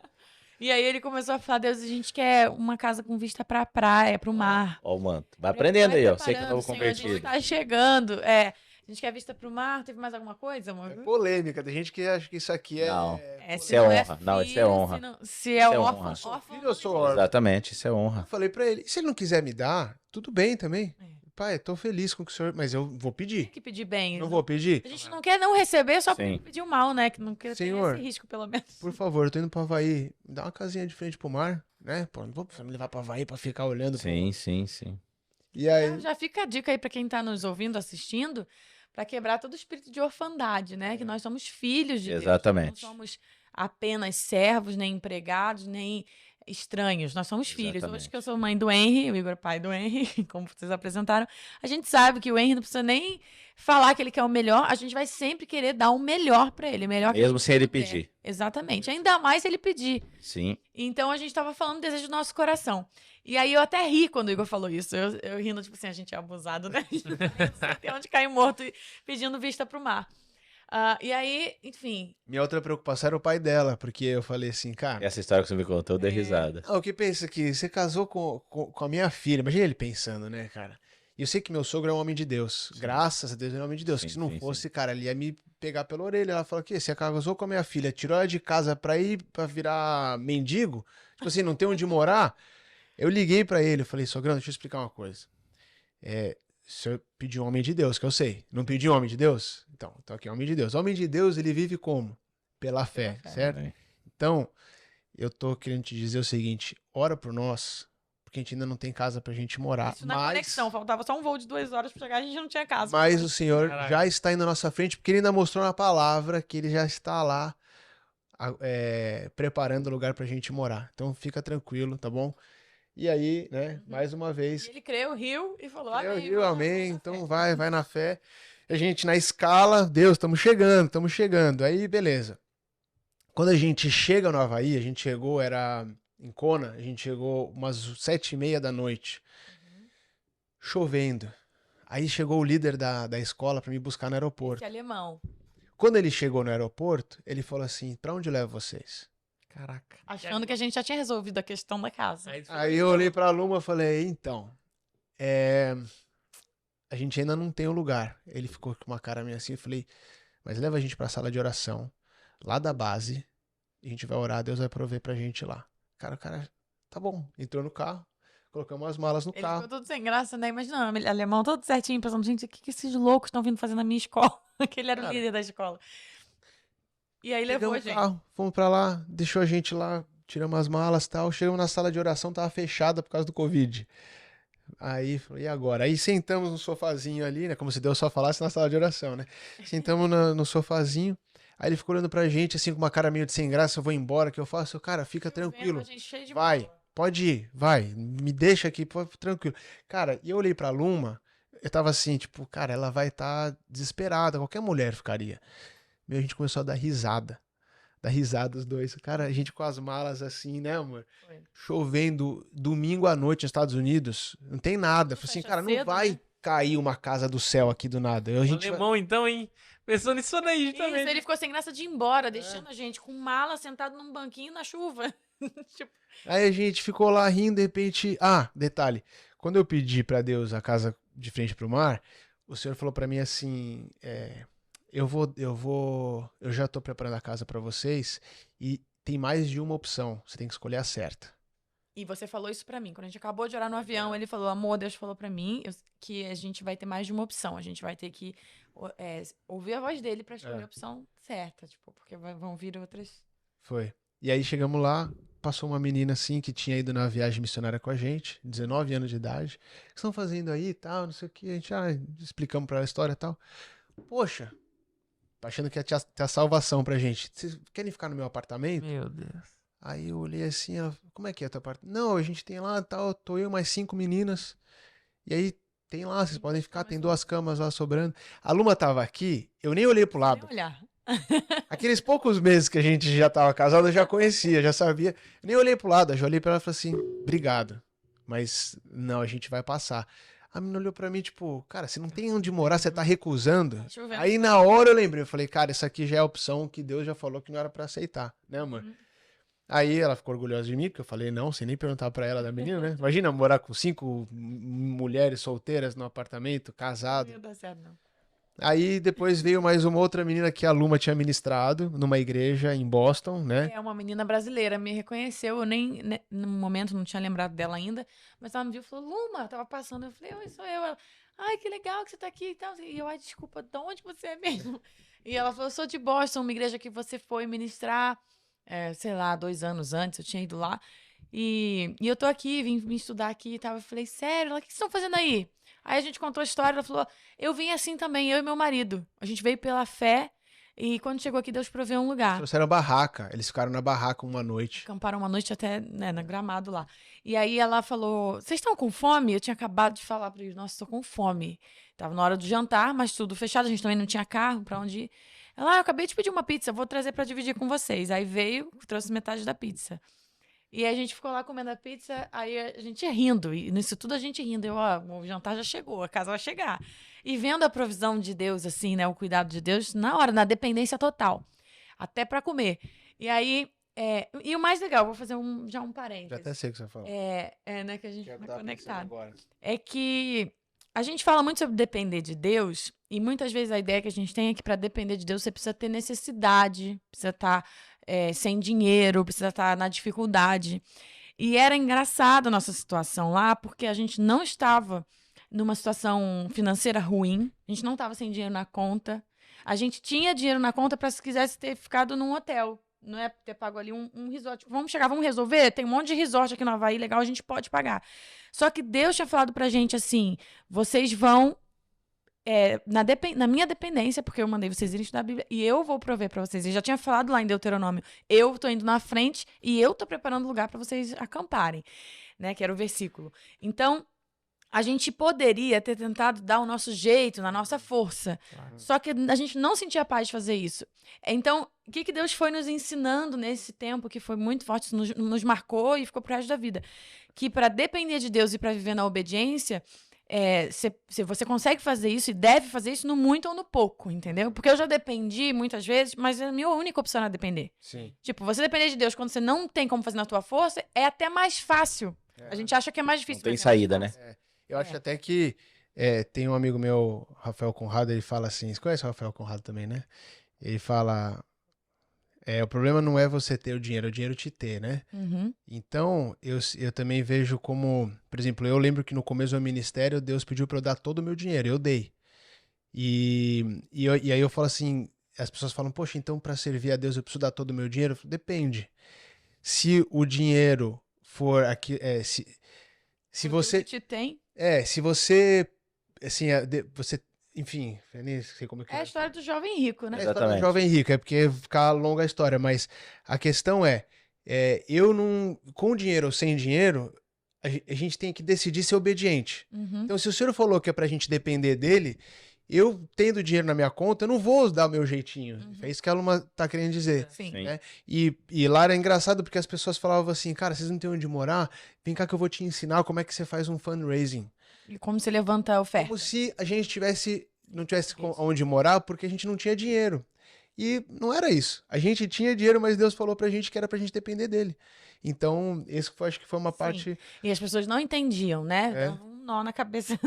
E aí ele começou a falar: Deus, a gente quer uma casa com vista pra praia, pro mar. Ó o manto. Vai aprendendo aí, ó. Você que é novo Senhor, a gente convertido. tá chegando. A gente quer vista pro mar. Teve mais alguma coisa, amor? É polêmica. Tem gente que acha que isso aqui é... Não. Se Isso é não honra. Não, isso é filho, honra. Se é Isso é órfão, honra. órfão, Filho, eu sou órfão. Exatamente, isso é Eu honra. falei pra ele, e se ele não quiser me dar, tudo bem também. É. Pai, eu tô feliz com o que o senhor... Mas eu vou Tem pedir. que pedir bem. Não vou pedir? A gente não quer não receber só Sim. porque pediu mal, né? Que não quer ter Senhor, esse risco, pelo menos. Por favor, eu tô indo pro Havaí. Me dá uma casinha de frente pro mar, né? Pô, não vou me levar pro Havaí pra ficar olhando. Sim. E aí... Já fica a dica aí pra quem tá nos ouvindo, assistindo, pra quebrar todo o espírito de orfandade, né? Que nós somos filhos de Exatamente. Deus. Não somos apenas servos, nem empregados, nem estranhos. Nós somos filhos. Exatamente. Hoje que eu sou mãe do Henry, o Igor é pai do Henry, como vocês apresentaram, a gente sabe que o Henry não precisa nem falar que ele quer o melhor, a gente vai sempre querer dar o melhor pra ele, o melhor que a Mesmo gente sem ele puder. pedir. Exatamente. Ainda mais se ele pedir. Sim. Então a gente tava falando do desejo do nosso coração. E aí eu até ri quando o Igor falou isso. Eu rindo, tipo assim, a gente é abusado, né? Tem onde cair morto e pedindo vista pro mar. E aí, enfim. Minha outra preocupação era o pai dela, porque eu falei assim, cara... Essa história que você me contou, eu dei risada. O que pensa que você casou com a minha filha. Imagina ele pensando, né, cara? E eu sei que meu sogro é um homem de Deus. Sim. Graças a Deus ele é um homem de Deus. Sim, Que se não sim, fosse, cara, ele ia me pegar pela orelha. Ela falou que você casou com a minha filha, tirou ela de casa pra ir pra virar mendigo? Tipo assim, não tem onde morar? Eu liguei pra ele, eu falei, sogrão, deixa eu explicar uma coisa. O senhor pediu um homem de Deus, que eu sei. Não pediu um homem de Deus? Então aqui é um homem de Deus. O homem de Deus, ele vive como? Pela fé, certo? É. Então, eu tô querendo te dizer o seguinte, ora por nós, porque a gente ainda não tem casa pra gente morar. Isso na conexão. Faltava só um voo de 2 horas pra chegar, a gente não tinha casa. Mas o Senhor Caraca. já está indo à nossa frente, porque ele ainda mostrou na palavra que ele já está lá preparando o lugar pra gente morar. Então fica tranquilo, tá bom? E aí, né, mais uma vez, E ele creu, riu e falou: eu amém. digo vamos amém, na então fé. vai na fé. A gente na escala, Deus, estamos chegando. Aí, beleza. Quando a gente chega no Havaí, a gente chegou, era em Kona, a gente chegou umas 7h30 da noite, chovendo. Aí chegou o líder da escola para me buscar no aeroporto. Esse alemão. Quando ele chegou no aeroporto, ele falou assim, pra onde eu levo vocês? Caraca. Achando que a gente já tinha resolvido a questão da casa. Aí eu olhei pra Luma e falei, então, a gente ainda não tem um lugar. Ele ficou com uma cara meio assim, eu falei, mas leva a gente pra sala de oração, lá da base, a gente vai orar, Deus vai prover pra gente lá. Cara, o cara, tá bom, entrou no carro, colocamos as malas no Ele carro. ficou todo sem graça, né? Imagina, alemão todo certinho, pensando, gente, o que esses loucos estão vindo fazer na minha escola? Que ele era o Cara, líder da escola. E aí levou a Pegamos o gente. carro, fomos pra lá, deixou a gente lá, tiramos as malas e tal, chegamos na sala de oração, tava fechada por causa do Covid. Aí, falei, e agora? Aí sentamos no sofazinho ali, né, como se Deus só falasse na sala de oração, né? Sentamos no sofazinho, aí ele ficou olhando pra gente, assim, com uma cara meio de sem graça, eu vou embora, que eu faço? Cara, fica tranquilo, A gente cheio de vai, bola. pode ir, vai, me deixa aqui, tranquilo. Cara, e eu olhei pra Luma, eu tava assim, tipo, cara, ela vai estar desesperada, qualquer mulher ficaria. Meu, a gente começou a dar risada. Dar risada os dois. Cara, a gente com as malas assim, né, amor? Foi. Chovendo, domingo à noite nos Estados Unidos, não tem nada. Eu falei assim, Fecha cara, não cedo, vai né? cair uma casa do céu aqui do nada. A O gente alemão, então, hein? Pensou nisso daí, Isso, justamente. ele ficou sem graça de ir embora, deixando a gente com mala sentado num banquinho na chuva. Tipo, Aí a gente ficou lá rindo, de repente. Ah, detalhe. Quando eu pedi pra Deus a casa de frente pro mar, o Senhor falou pra mim assim: eu já tô preparando a casa pra vocês e tem mais de uma opção. Você tem que escolher a certa. e você falou isso pra mim. Quando a gente acabou de orar no avião, ele falou: amor, Deus falou pra mim que a gente vai ter mais de uma opção. A gente vai ter que ouvir a voz dele pra escolher É. a opção certa, tipo, porque vão vir outras. Foi. E aí chegamos lá, passou uma menina assim que tinha ido na viagem missionária com a gente, 19 anos de idade. O que estão fazendo aí e tal, não sei o que. A gente explicamos pra ela a história e tal. Poxa, achando que ia ter a salvação pra gente. Vocês querem ficar no meu apartamento? Meu Deus. Aí eu olhei assim, ela, como é que é teu apartamento? Não, a gente tem lá, tal, tô eu mais 5 meninas. E aí tem lá, vocês podem ficar, tem 2 camas lá sobrando. A Luma tava aqui, eu nem olhei pro lado. Nem olhar. Aqueles poucos meses que a gente já tava casado, eu já conhecia, já sabia. Eu nem olhei pro lado, eu já olhei pra ela e falei assim, obrigado, mas não, a gente vai passar. A menina olhou pra mim, tipo, cara, você não tem onde morar, você tá recusando? Tá chovendo. Aí na hora eu lembrei, eu falei, cara, isso aqui já é a opção que Deus já falou que não era pra aceitar, né, amor? Aí ela ficou orgulhosa de mim, porque eu falei não, sem nem perguntar pra ela da menina, né? Imagina morar com 5 mulheres solteiras no apartamento, casado. Não ia dar certo, não. Aí depois veio mais uma outra menina que a Luma tinha ministrado numa igreja em Boston, né? É uma menina brasileira, me reconheceu. Eu nem, no momento, não tinha lembrado dela ainda. Mas ela me viu e falou: Luma, tava passando. Eu falei: oi, sou eu. Ela, ai, que legal que você tá aqui e tal. E eu, ai, desculpa, de onde você é mesmo? E ela falou: eu sou de Boston, uma igreja que você foi ministrar, sei lá, 2 anos antes, eu tinha ido lá. E eu tô aqui, vim estudar aqui e tal. Eu falei: sério? Ela, o que vocês estão fazendo aí? Aí a gente contou a história, ela falou: eu vim assim também, eu e meu marido. A gente veio pela fé. E quando chegou aqui, Deus proveu um lugar. Trouxeram barraca, eles ficaram na barraca uma noite. Acamparam uma noite até, né, na Gramado lá. E aí ela falou: vocês estão com fome? Eu tinha acabado de falar pra eles: nossa, estou com fome. Tava na hora do jantar, mas tudo fechado, a gente também não tinha carro pra onde ir. Ela: eu acabei de pedir uma pizza, vou trazer pra dividir com vocês. Aí veio, trouxe metade da pizza. E aí a gente ficou lá comendo a pizza, aí a gente rindo, e nisso tudo a gente rindo. Eu, ó, o jantar já chegou, a casa vai chegar. E vendo a provisão de Deus, assim, né, o cuidado de Deus, na hora, na dependência total, até pra comer. E aí, e o mais legal, vou fazer já um Já parênteses. até sei o que você falou. Né, que a gente Quero tá dar conectado. agora. É que a gente fala muito sobre depender de Deus, e muitas vezes a ideia que a gente tem é que para depender de Deus você precisa ter necessidade, precisa estar sem dinheiro, precisa estar na dificuldade. E era engraçado a nossa situação lá, porque a gente não estava numa situação financeira ruim, a gente não estava sem dinheiro na conta, a gente tinha dinheiro na conta para se quisesse ter ficado num hotel. Não é ter pago ali um resort. Vamos chegar, vamos resolver? Tem um monte de resort aqui no Havaí, legal, a gente pode pagar. Só que Deus tinha falado pra gente assim: vocês vão na minha dependência, porque eu mandei vocês irem estudar a Bíblia, e eu vou prover pra vocês. Ele já tinha falado lá em Deuteronômio: eu tô indo na frente e eu tô preparando lugar pra vocês acamparem, né? Que era o versículo. Então, a gente poderia ter tentado dar o nosso jeito, na nossa força. Claro. Só que a gente não sentia paz de fazer isso. Então, o que Deus foi nos ensinando nesse tempo, que foi muito forte, nos marcou e ficou pro resto da vida? Que para depender de Deus e para viver na obediência, você consegue fazer isso e deve fazer isso no muito ou no pouco, entendeu? Porque eu já dependi muitas vezes, mas a minha única opção era depender. Sim. Tipo, você depender de Deus quando você não tem como fazer na tua força, é até mais fácil. A gente acha que é mais difícil. Não tem mas é mais saída, né? fácil. Eu acho até que tem um amigo meu, Rafael Conrado, ele fala assim, você conhece o Rafael Conrado também, né? Ele fala, o problema não é você ter o dinheiro, é o dinheiro te ter, né? Uhum. Então, eu também vejo como, por exemplo, eu lembro que no começo do meu ministério, Deus pediu para eu dar todo o meu dinheiro, eu dei. E aí eu falo assim, as pessoas falam, poxa, então para servir a Deus eu preciso dar todo o meu dinheiro? Eu falo, depende. Se o dinheiro for aqui, se você... Te tem. se você, assim, você, enfim, eu nem sei como é que É a história do jovem rico, né? É a história do Exatamente. jovem rico, é porque fica longa a história, mas a questão eu não, com dinheiro ou sem dinheiro, a gente tem que decidir ser obediente. Uhum. Então, se o senhor falou que é pra gente depender dele, eu tendo dinheiro na minha conta, eu não vou dar o meu jeitinho. É isso que a Luma tá querendo dizer. Sim. Sim. Né? E lá era engraçado porque as pessoas falavam assim, cara, vocês não têm onde morar? Vem cá que eu vou te ensinar como é que você faz um fundraising. E como se levanta a oferta. Como se a gente não tivesse onde morar porque a gente não tinha dinheiro. E não era isso. A gente tinha dinheiro, mas Deus falou pra gente que era pra gente depender dele. Então, acho que foi uma parte... E as pessoas não entendiam, né? É. Dava um nó na cabeça.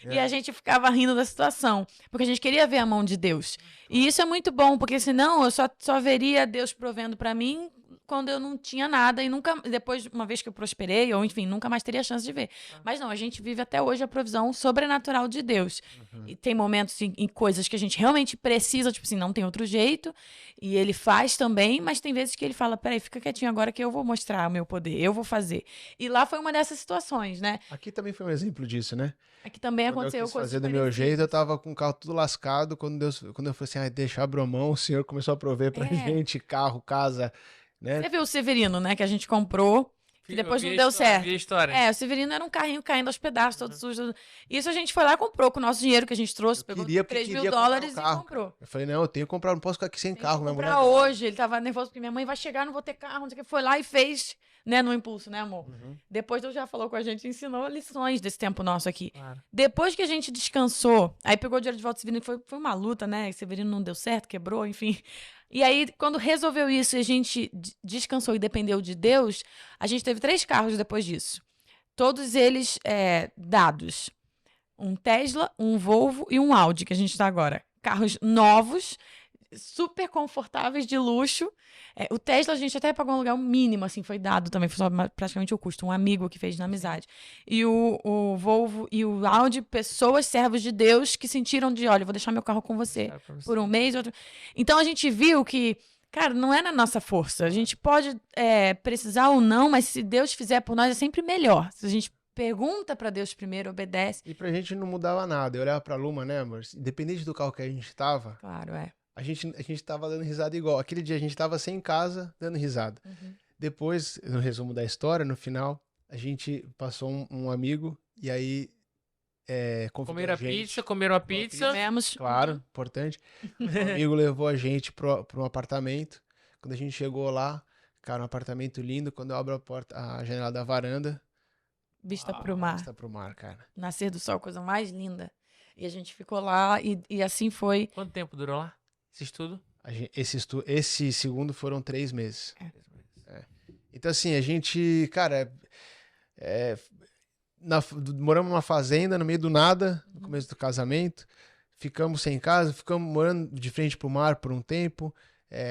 E a gente ficava rindo da situação. Porque a gente queria ver a mão de Deus. E isso é muito bom, porque senão eu só veria Deus provendo pra mim quando eu não tinha nada. E nunca, depois, uma vez que eu prosperei, ou enfim, nunca mais teria a chance de ver. Mas não, a gente vive até hoje a provisão sobrenatural de Deus. E tem momentos em coisas que a gente realmente precisa, tipo assim, não tem outro jeito. E ele faz também, mas tem vezes que ele fala, peraí, fica quietinho agora que eu vou mostrar o meu poder, eu vou fazer. E lá foi uma dessas situações, né? Aqui também foi um exemplo disso, né? Aqui também Quando aconteceu eu quis coisas fazer do meu parecidas. jeito, eu tava com o carro tudo lascado. Quando eu falei assim, deixa abrir a mão, o senhor começou a prover pra É. gente carro, casa, né? Você viu o Severino, né, que a gente comprou, que depois Eu não vi a deu história, certo. vi a história. É, o Severino era um carrinho caindo aos pedaços, todo sujo. Isso a gente foi lá e comprou com o nosso dinheiro que a gente trouxe, Eu pegou queria, porque 3 mil queria comprar dólares um e carro. comprou. Eu falei, não, eu tenho que comprar, não posso ficar aqui sem Tem carro. que Minha comprar mulher... hoje. Ele tava nervoso porque minha mãe vai chegar, não vou ter carro, não sei o que. Foi lá e fez, né, no impulso, né, amor? Depois Deus já falou com a gente, ensinou lições desse tempo nosso aqui. Claro. Depois que a gente descansou, aí pegou o dinheiro de volta, Severino, foi uma luta, né? Severino não deu certo, quebrou, enfim. E aí, quando resolveu isso e a gente descansou e dependeu de Deus, a gente teve 3 carros depois disso. Todos eles dados. Um Tesla, um Volvo e um Audi, que a gente tá agora. Carros novos, super confortáveis, de luxo. O Tesla a gente até pagou um aluguel mínimo, assim, foi dado também, foi só praticamente o custo. Um amigo que fez na amizade. E o Volvo e o Audi, pessoas, servos de Deus, que sentiram de, olha, eu vou deixar meu carro com você Cara, pra você. por um mês, outro... Então a gente viu que, cara, não é na nossa força. A gente pode precisar ou não, mas se Deus fizer por nós é sempre melhor. Se a gente pergunta pra Deus primeiro, obedece. E pra gente não mudava nada. Eu olhava pra Luma, né, amor? Independente do carro que a gente tava, Claro, a gente tava dando risada igual. Aquele dia a gente tava sem casa, dando risada. Depois, no resumo da história, no final, a gente passou um amigo e aí convidou Comeram a gente. pizza, comeram a pizza. Comemos. Claro, importante. O amigo levou a gente pra um apartamento. Quando a gente chegou lá, cara, um apartamento lindo. Quando eu abro a janela da varanda, Vista pro mar. vista pro mar, cara. Nascer do sol, coisa mais linda. E a gente ficou lá e assim foi. Quanto tempo durou lá? Esse estudo? Esse segundo foram 3 meses. Então, assim, a gente, cara, moramos numa fazenda no meio do nada, no começo do casamento. Ficamos sem casa, ficamos morando de frente pro mar por um tempo.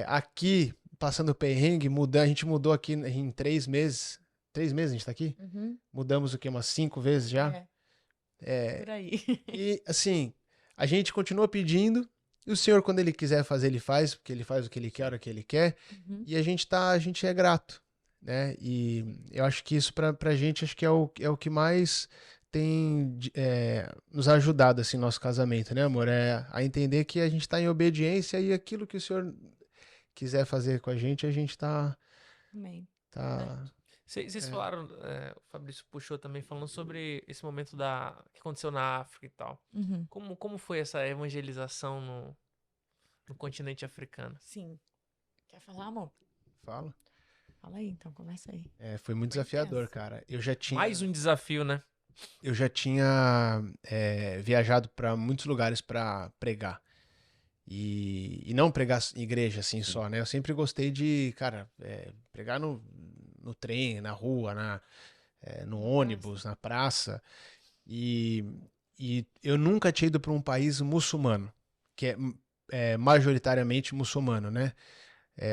Aqui, passando perrengue, a gente mudou aqui em 3 meses. 3 meses a gente tá aqui? Mudamos o quê? Umas 5 vezes já? Por aí. E, assim, a gente continua pedindo. E o Senhor, quando Ele quiser fazer, Ele faz. Porque Ele faz o que Ele quer, a hora que Ele quer. E a gente é grato, né? E eu acho que isso pra gente, acho que é o que mais tem nos ajudado, assim, no nosso casamento, né, amor? A entender que a gente tá em obediência e aquilo que o Senhor quiser fazer com a gente tá... Amém. Vocês falaram, o Fabrício puxou também, falando sobre esse momento que aconteceu na África e tal. Como foi essa evangelização no continente africano? Sim. Quer falar, amor? Fala. Fala aí, então, começa aí. Foi muito desafiador, cara. Eu já tinha... Mais um desafio, né? Eu já tinha viajado para muitos lugares para pregar. E não pregar em igreja assim só, né? Eu sempre gostei de, cara, pregar no trem, na rua, no ônibus, na praça. E eu nunca tinha ido para um país muçulmano, que é majoritariamente muçulmano, né?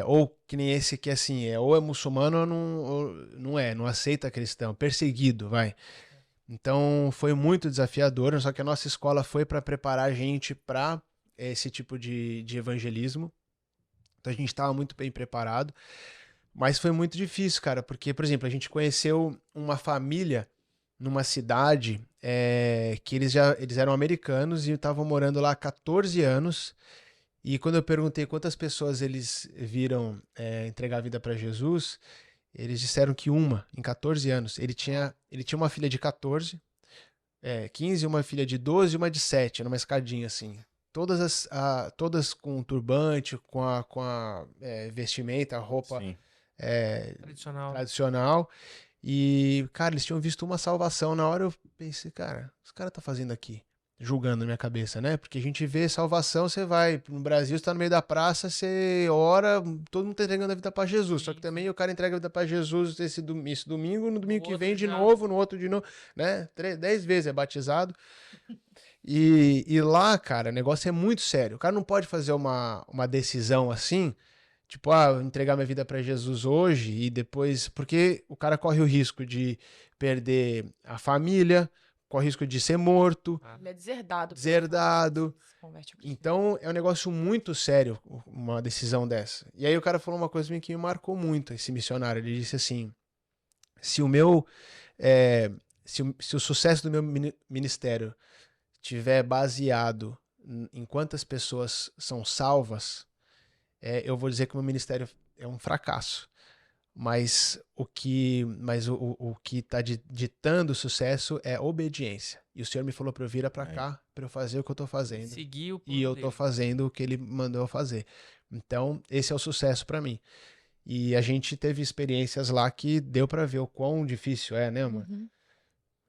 Ou que nem esse que assim, ou é muçulmano ou não aceita cristão, perseguido, vai. Então foi muito desafiador, só que a nossa escola foi para preparar a gente para esse tipo de evangelismo. Então a gente estava muito bem preparado, mas foi muito difícil, cara, porque, por exemplo, a gente conheceu uma família numa cidade que eles eram americanos e estavam morando lá há 14 anos. E quando eu perguntei quantas pessoas eles viram entregar a vida para Jesus, eles disseram que em 14 anos, ele tinha uma filha de 14, 15, uma filha de 12 e uma de 7, numa escadinha assim. Todas com turbante, com a vestimenta, a roupa Sim. tradicional. E, cara, eles tinham visto uma salvação. Na hora eu pensei, cara, os caras tá fazendo aqui? Julgando na minha cabeça, né? Porque a gente vê salvação, você vai no Brasil, você tá no meio da praça, você ora, todo mundo tá entregando a vida pra Jesus. Só que também o cara entrega a vida pra Jesus esse domingo, no domingo que vem de novo, no outro de novo, né? 10 vezes é batizado. E lá, cara, o negócio é muito sério. O cara não pode fazer uma decisão assim, tipo, entregar minha vida pra Jesus hoje e depois... Porque o cara corre o risco de perder a família, corre o risco de ser morto, Ele é deserdado. Se converte a Cristo. Então, é um negócio muito sério, uma decisão dessa. E aí o cara falou uma coisa que me marcou muito, esse missionário. Ele disse assim, se o sucesso do meu ministério tiver baseado em quantas pessoas são salvas, eu vou dizer que o meu ministério é um fracasso. Mas o que está ditando o sucesso é obediência. E o Senhor me falou para eu vir para cá, para eu fazer o que eu estou fazendo. Seguir o E eu estou fazendo o que Ele mandou eu fazer. Então, esse é o sucesso para mim. E a gente teve experiências lá que deu para ver o quão difícil é, né, amor? Uhum.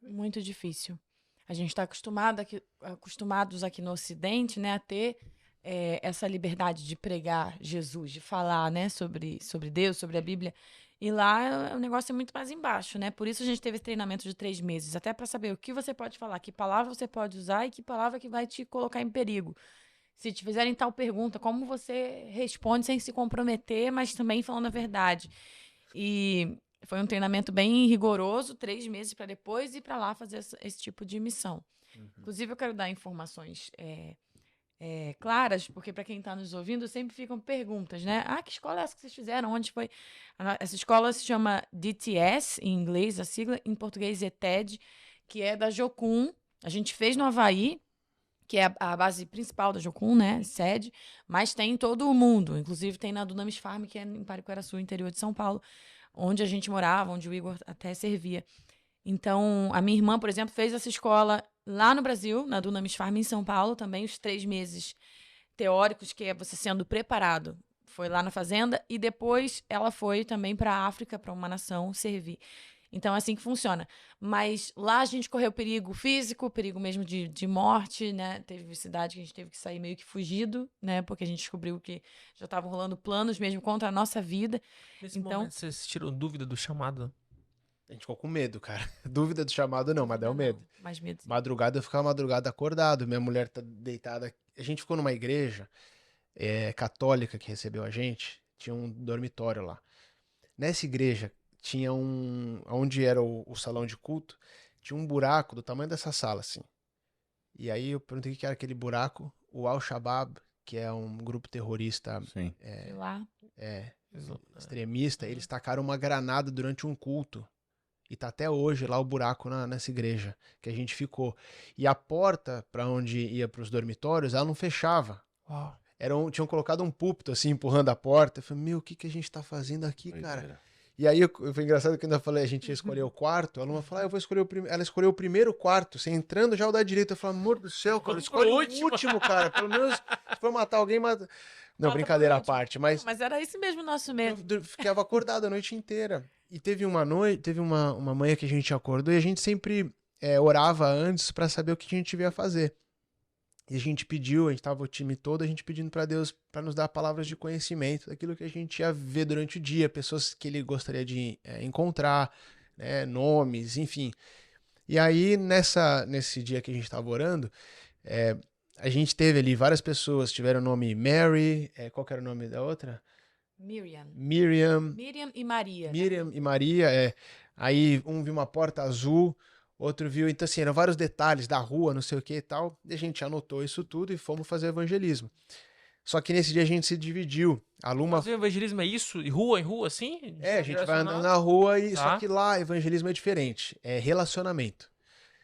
Muito difícil. A gente está acostumados aqui no Ocidente, né, a ter essa liberdade de pregar Jesus, de falar, né, sobre Deus, sobre a Bíblia. E lá o negócio é muito mais embaixo, né? Por isso a gente teve esse treinamento de 3 meses, até para saber o que você pode falar, que palavra você pode usar e que palavra que vai te colocar em perigo. Se te fizerem tal pergunta, como você responde sem se comprometer, mas também falando a verdade. E foi um treinamento bem rigoroso, 3 meses para depois ir para lá fazer esse tipo de missão. Inclusive, eu quero dar informações claras, porque para quem está nos ouvindo, sempre ficam perguntas, né? Que escola é essa que vocês fizeram? Onde foi? Essa escola se chama DTS, em inglês, a sigla, em português é TED, que é da Jocum. A gente fez no Havaí, que é a base principal da Jocum, né? Sede, mas tem em todo o mundo. Inclusive tem na Dunamis Farm, que é em Pariquaraçu, interior de São Paulo, onde a gente morava, onde o Igor até servia. Então, a minha irmã, por exemplo, fez essa escola lá no Brasil, na Dunamis Farm, em São Paulo, também os 3 meses teóricos, que é você sendo preparado. Foi lá na fazenda e depois ela foi também para a África, para uma nação, servir. Então, é assim que funciona. Mas lá a gente correu perigo físico, perigo mesmo de morte, né? Teve cidade que a gente teve que sair meio que fugido, né? Porque a gente descobriu que já estavam rolando planos mesmo contra a nossa vida. Nesse momento, vocês tiram dúvida do chamado? A gente ficou com medo, cara. Dúvida do chamado não, mas deu medo. Mais medo. Madrugada, eu ficava madrugada acordado. Minha mulher tá deitada. A gente ficou numa igreja católica que recebeu a gente. Tinha um dormitório lá. Nessa igreja, tinha onde era o salão de culto, tinha um buraco do tamanho dessa sala, assim. E aí eu perguntei o que era aquele buraco. O Al-Shabaab, que é um grupo terrorista Sim. extremista, eles tacaram uma granada durante um culto. E tá até hoje lá o buraco nessa igreja que a gente ficou. E a porta para onde ia para os dormitórios, ela não fechava. Uau. Tinham colocado um púlpito assim, empurrando a porta. Eu falei, o que a gente tá fazendo aqui, cara? E aí foi engraçado que eu ainda falei, a gente ia escolher o quarto. A aluna falou, eu vou escolher o primeiro. Ela escolheu o primeiro quarto, você entrando já o da direita. Eu falei, amor do céu, cara, escolhe o último, cara. Pelo menos se for matar alguém, mata. Não, brincadeira à parte, mas era esse mesmo nosso medo. eu ficava acordado a noite inteira. E teve uma manhã que a gente acordou e a gente sempre orava antes para saber o que a gente ia fazer. E a gente tava o time todo, a gente pedindo para Deus para nos dar palavras de conhecimento daquilo que a gente ia ver durante o dia, pessoas que ele gostaria de encontrar, né, nomes, enfim. E aí, nesse dia que a gente estava orando, a gente teve ali várias pessoas, tiveram o nome Mary, qual que era o nome da outra? Miriam e Maria. Miriam e Maria, Aí um viu uma porta azul, outro viu... Então, assim, eram vários detalhes da rua, não sei o que e tal. E a gente anotou isso tudo e fomos fazer evangelismo. Só que nesse dia a gente se dividiu. A Luma... Fazer evangelismo é isso? De rua em rua, assim? a gente vai andando na rua e... Só que lá, evangelismo é diferente. É relacionamento.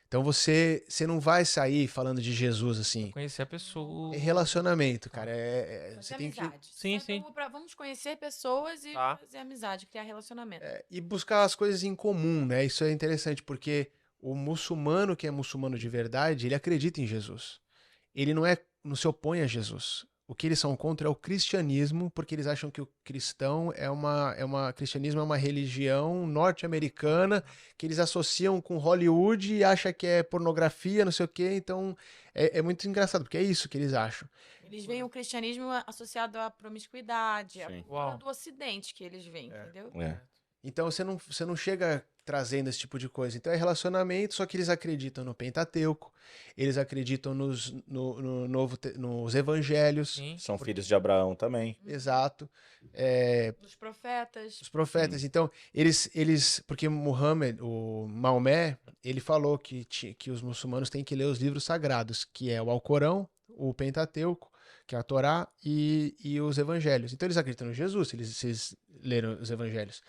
Então você não vai sair falando de Jesus assim. Conhecer a pessoa. É relacionamento, cara. Fazer Você tem que amizade. Sim, Sai sim. vamos conhecer pessoas e Tá. fazer amizade, criar relacionamento. e buscar as coisas em comum, né? Isso é interessante porque o muçulmano que é muçulmano de verdade, ele acredita em Jesus. Ele não se opõe a Jesus. O que eles são contra é o cristianismo, porque eles acham que o cristão cristianismo é uma religião norte-americana que eles associam com Hollywood e acham que é pornografia, não sei o quê. Então é muito engraçado, porque é isso que eles acham. Eles veem o cristianismo associado à promiscuidade, à Sim. cultura Uau. do ocidente que eles veem, entendeu? É. Então você não chega trazendo esse tipo de coisa. Então é relacionamento, só que eles acreditam no Pentateuco, eles acreditam nos evangelhos. Sim. São filhos de Abraão também. Exato. Dos profetas. Os profetas. Então, porque o Maomé, ele falou que os muçulmanos têm que ler os livros sagrados, que é o Alcorão, o Pentateuco, que é a Torá, e os evangelhos. Então, eles acreditam em Jesus, se eles leram os evangelhos.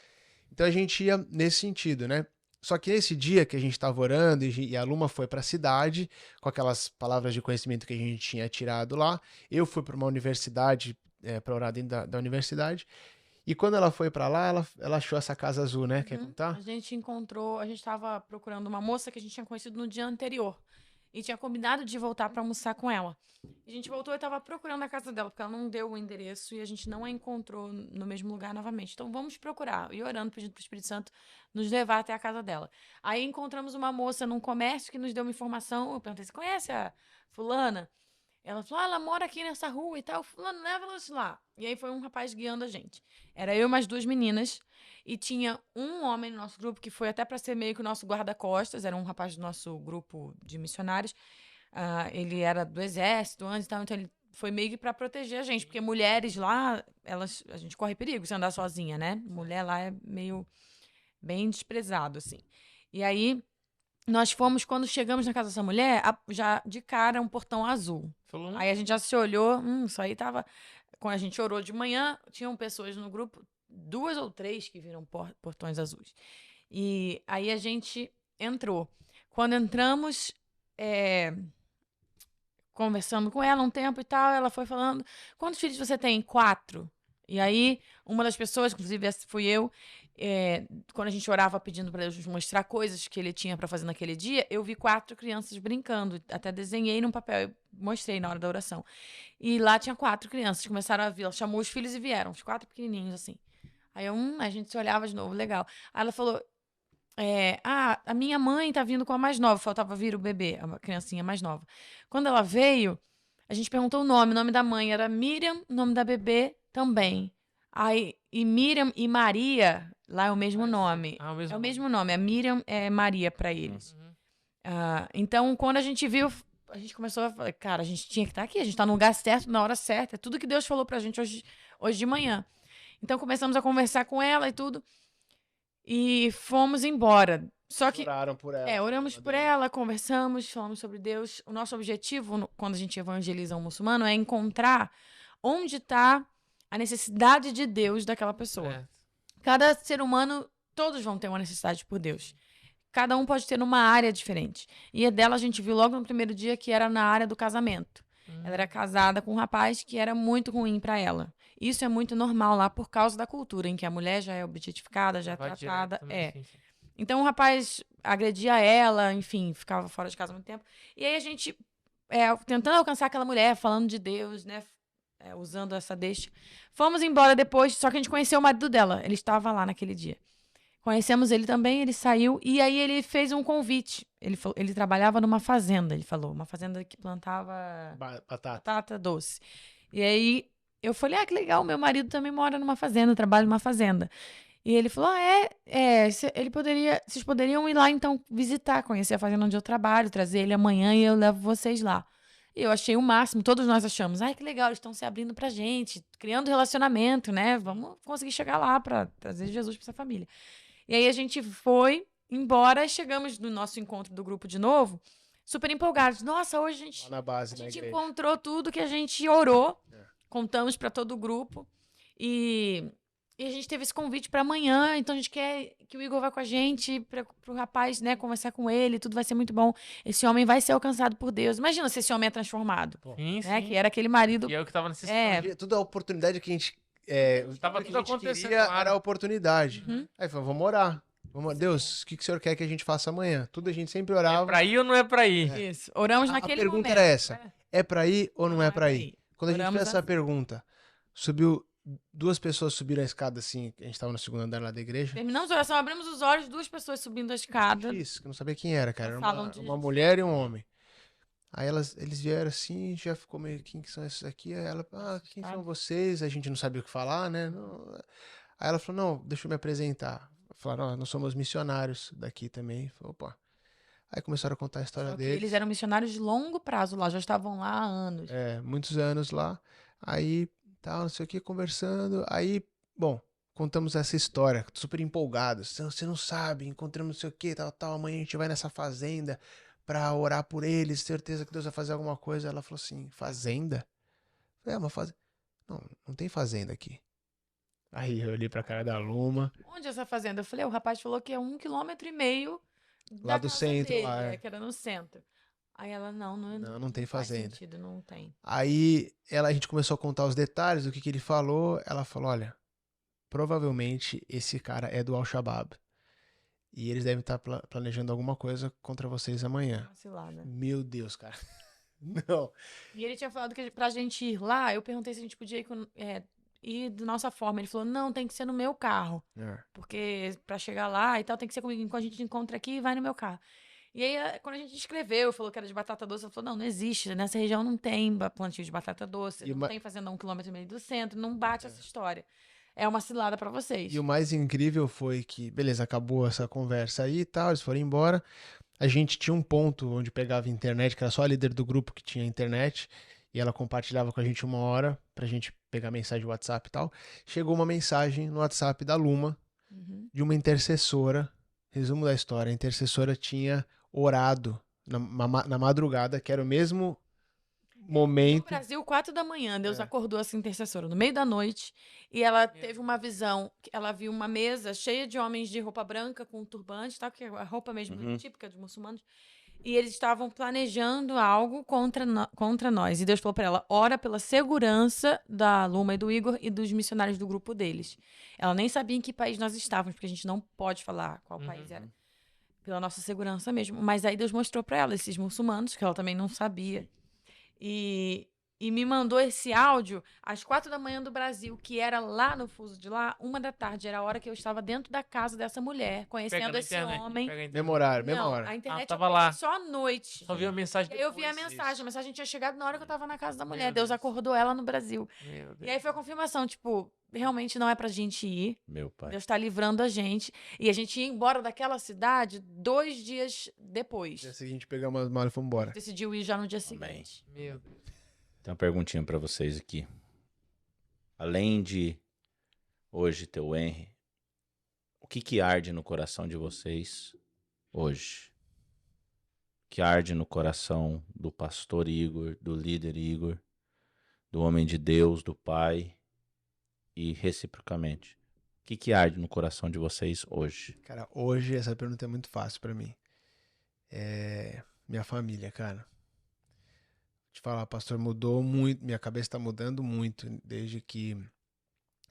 Então, a gente ia nesse sentido, né? Só que nesse dia que a gente estava orando e a Luma foi para a cidade, com aquelas palavras de conhecimento que a gente tinha tirado lá, eu fui para uma universidade, para orar dentro da universidade, e quando ela foi para lá, ela achou essa casa azul, né? Quer contar? A gente estava procurando uma moça que a gente tinha conhecido no dia anterior. E tinha combinado de voltar para almoçar com ela. A gente voltou e estava procurando a casa dela, porque ela não deu o endereço e a gente não a encontrou no mesmo lugar novamente. Então vamos procurar. E orando, pedindo para o Espírito Santo nos levar até a casa dela. Aí encontramos uma moça num comércio que nos deu uma informação. Eu perguntei: você conhece a fulana? Ela falou: ela mora aqui nessa rua e tal. Fulano, leva ela lá. E aí foi um rapaz guiando a gente. Era eu e mais 2 meninas. E tinha um homem no nosso grupo que foi até para ser meio que o nosso guarda-costas. Era um rapaz do nosso grupo de missionários. Ele era do exército antes e tal. Então ele foi meio que para proteger a gente. Porque mulheres lá, a gente corre perigo se andar sozinha, né? Mulher lá é meio bem desprezado, assim. E aí nós fomos, quando chegamos na casa dessa mulher, já de cara um portão azul. Falou, Aí a gente já se olhou, isso aí tava... Quando a gente orou de manhã, tinham pessoas no grupo, 2 ou 3 que viram portões azuis. E aí a gente entrou. Quando entramos, conversando com ela um tempo e tal, ela foi falando: quantos filhos você tem? 4. E aí, uma das pessoas, inclusive essa fui eu, quando a gente orava pedindo para Deus mostrar coisas que ele tinha para fazer naquele dia, eu vi 4 crianças brincando. Até desenhei num papel e mostrei na hora da oração. E lá tinha 4 crianças, começaram a vir. Ela chamou os filhos e vieram, os 4 pequenininhos assim. Aí a gente se olhava de novo, legal. Aí ela falou: a minha mãe tá vindo com a mais nova. Faltava vir o bebê, a criancinha mais nova. Quando ela veio, a gente perguntou o nome da mãe era Miriam, o nome da bebê também. Aí, e Miriam e Maria, lá é o mesmo nome. É o mesmo nome, a Miriam é Maria para eles. Então, quando a gente viu, a gente começou a falar: cara, a gente tinha que estar aqui, a gente tá no lugar certo, na hora certa. É tudo que Deus falou pra gente hoje de manhã. Então, começamos a conversar com ela e tudo. E fomos embora. Só que Oraram por ela. oramos por ela, conversamos, falamos sobre Deus. O nosso objetivo, quando a gente evangeliza um muçulmano, é encontrar onde está a necessidade de Deus daquela pessoa. Cada ser humano, todos vão ter uma necessidade por Deus. Cada um pode ter numa área diferente. E a dela a gente viu logo no primeiro dia que era na área do casamento. Ela era casada com um rapaz que era muito ruim para ela. Isso é muito normal lá por causa da cultura, em que a mulher já é objetificada, já é tratada. Sim. Então o rapaz agredia ela, enfim, ficava fora de casa há muito tempo. E aí a gente, tentando alcançar aquela mulher, falando de Deus, né? Usando essa deixa. Fomos embora depois, só que a gente conheceu o marido dela. Ele estava lá naquele dia. Conhecemos ele também, ele saiu e aí ele fez um convite. Ele trabalhava numa fazenda, ele falou. Uma fazenda que plantava batata doce. E aí eu falei: que legal, meu marido também mora numa fazenda, trabalha numa fazenda. E ele falou: vocês poderiam ir lá então visitar, conhecer a fazenda onde eu trabalho, trazer ele amanhã e eu levo vocês lá. E eu achei o máximo, todos nós achamos: que legal, eles estão se abrindo pra gente, criando relacionamento, né? Vamos conseguir chegar lá pra trazer Jesus pra essa família. E aí a gente foi embora e chegamos no nosso encontro do grupo de novo, super empolgados. Nossa, hoje a gente encontrou tudo que a gente orou, contamos pra todo o grupo. E E a gente teve esse convite pra amanhã, então a gente quer que o Igor vá com a gente, pro rapaz, né, conversar com ele, tudo vai ser muito bom. Esse homem vai ser alcançado por Deus. Imagina se esse homem é transformado, Sim, né? sim. Que era aquele marido. E eu que tava nesse Tudo a oportunidade que a gente. Tava tudo que tudo a gente acontecendo, queria claro. era a oportunidade. Uhum. Aí falou, vamos orar. Deus, o que o senhor quer que a gente faça amanhã? Tudo a gente sempre É orava. pra ir ou não é pra ir? Isso. Oramos A naquele pergunta momento. era essa: né? é pra ir ou não é pra ir? Quando a gente Oramos fez essa assim. pergunta, subiu. Duas pessoas subiram a escada assim, a gente tava no segundo andar lá da igreja. Terminamos a oração, abrimos os olhos, 2 pessoas subindo a escada. Isso, que eu não sabia quem era, cara. Era Falam uma, de uma Jesus. mulher e um homem. Aí eles vieram assim, já ficou meio, quem que são esses aqui? Aí ela, quem são vocês? A gente não sabia o que falar, né? Aí ela falou, não, deixa eu me apresentar. Falaram, nós somos missionários daqui também. Falei, opa. Aí começaram a contar a história Só que deles. eles eram missionários de longo prazo lá, já estavam lá há anos. Muitos anos lá. Aí, tal, não sei o que, conversando. Aí, bom, contamos essa história, super empolgados. Você não sabe, encontramos não sei o que, tal. Amanhã a gente vai nessa fazenda pra orar por eles, certeza que Deus vai fazer alguma coisa. Ela falou assim, fazenda? Eu falei, uma fazenda. Não tem fazenda aqui. Aí eu olhei pra cara da Luma. Onde é essa fazenda? Eu falei, o rapaz falou que é 1,5 km Lá da do casa centro, dele, lá, é. que era no centro. Aí ela, Não tem faz fazenda. sentido, não tem. Aí a gente começou a contar os detalhes do que ele falou. Ela falou, olha, provavelmente esse cara é do Al-Shabaab. E eles devem estar planejando alguma coisa contra vocês amanhã. Uma cilada. Meu Deus, cara. Não. E ele tinha falado que pra gente ir lá, eu perguntei se a gente podia ir da nossa forma. Ele falou, não, tem que ser no meu carro. Porque pra chegar lá e tal, tem que ser comigo. Quando a gente encontra aqui, vai no meu carro. E aí, quando a gente escreveu, falou que era de batata doce, ela falou, não existe. Nessa região não tem plantio de batata doce. E Não tem fazenda a 1,5 km do centro. Não bate essa história. É uma cilada pra vocês. E o mais incrível foi que, beleza, acabou essa conversa aí e tal, eles foram embora. A gente tinha um ponto onde pegava internet, que era só a líder do grupo que tinha internet, e ela compartilhava com a gente 1 hora pra gente pegar mensagem de WhatsApp e tal. Chegou uma mensagem no WhatsApp da Luma, de uma intercessora. Resumo da história, a intercessora tinha orado na madrugada, que era o mesmo momento. No Brasil, 4 da manhã, Deus acordou essa intercessora no meio da noite e ela teve uma visão, ela viu uma mesa cheia de homens de roupa branca com turbante, tá? Que é a roupa mesmo típica dos muçulmanos. E eles estavam planejando algo contra nós. E Deus falou para ela, ora pela segurança da Luma e do Igor e dos missionários do grupo deles. Ela nem sabia em que país nós estávamos, porque a gente não pode falar qual país era. Pela nossa segurança mesmo. Mas aí Deus mostrou para ela esses muçulmanos, que ela também não sabia. E me mandou esse áudio às 4 da manhã do Brasil, que era lá no fuso de lá, 1 da tarde. Era a hora que eu estava dentro da casa dessa mulher, conhecendo esse homem. Mesma hora, mesma Não, hora. a internet tava eu peguei lá. só à noite. Só vi a mensagem E aí eu vi a depois, mensagem. isso. A mensagem tinha chegado na hora que eu tava na casa da mulher. Meu Deus Deus. acordou ela no Brasil. Meu Deus. E aí foi a confirmação, tipo, realmente não é pra gente ir. Meu pai. Deus tá livrando a gente. E a gente ia embora daquela cidade 2 dias depois. No dia seguinte, pegamos as malas e fomos embora. Decidiu ir já no dia Amém. seguinte. Meu Deus. Tem uma perguntinha pra vocês aqui. Além de hoje ter o Henry, o que arde no coração de vocês hoje? O que arde no coração do pastor Igor, do líder Igor, do homem de Deus, do pai e reciprocamente? O que arde no coração de vocês hoje? Cara, hoje essa pergunta é muito fácil pra mim. Minha família, cara. Te falar, pastor, mudou muito, minha cabeça tá mudando muito desde que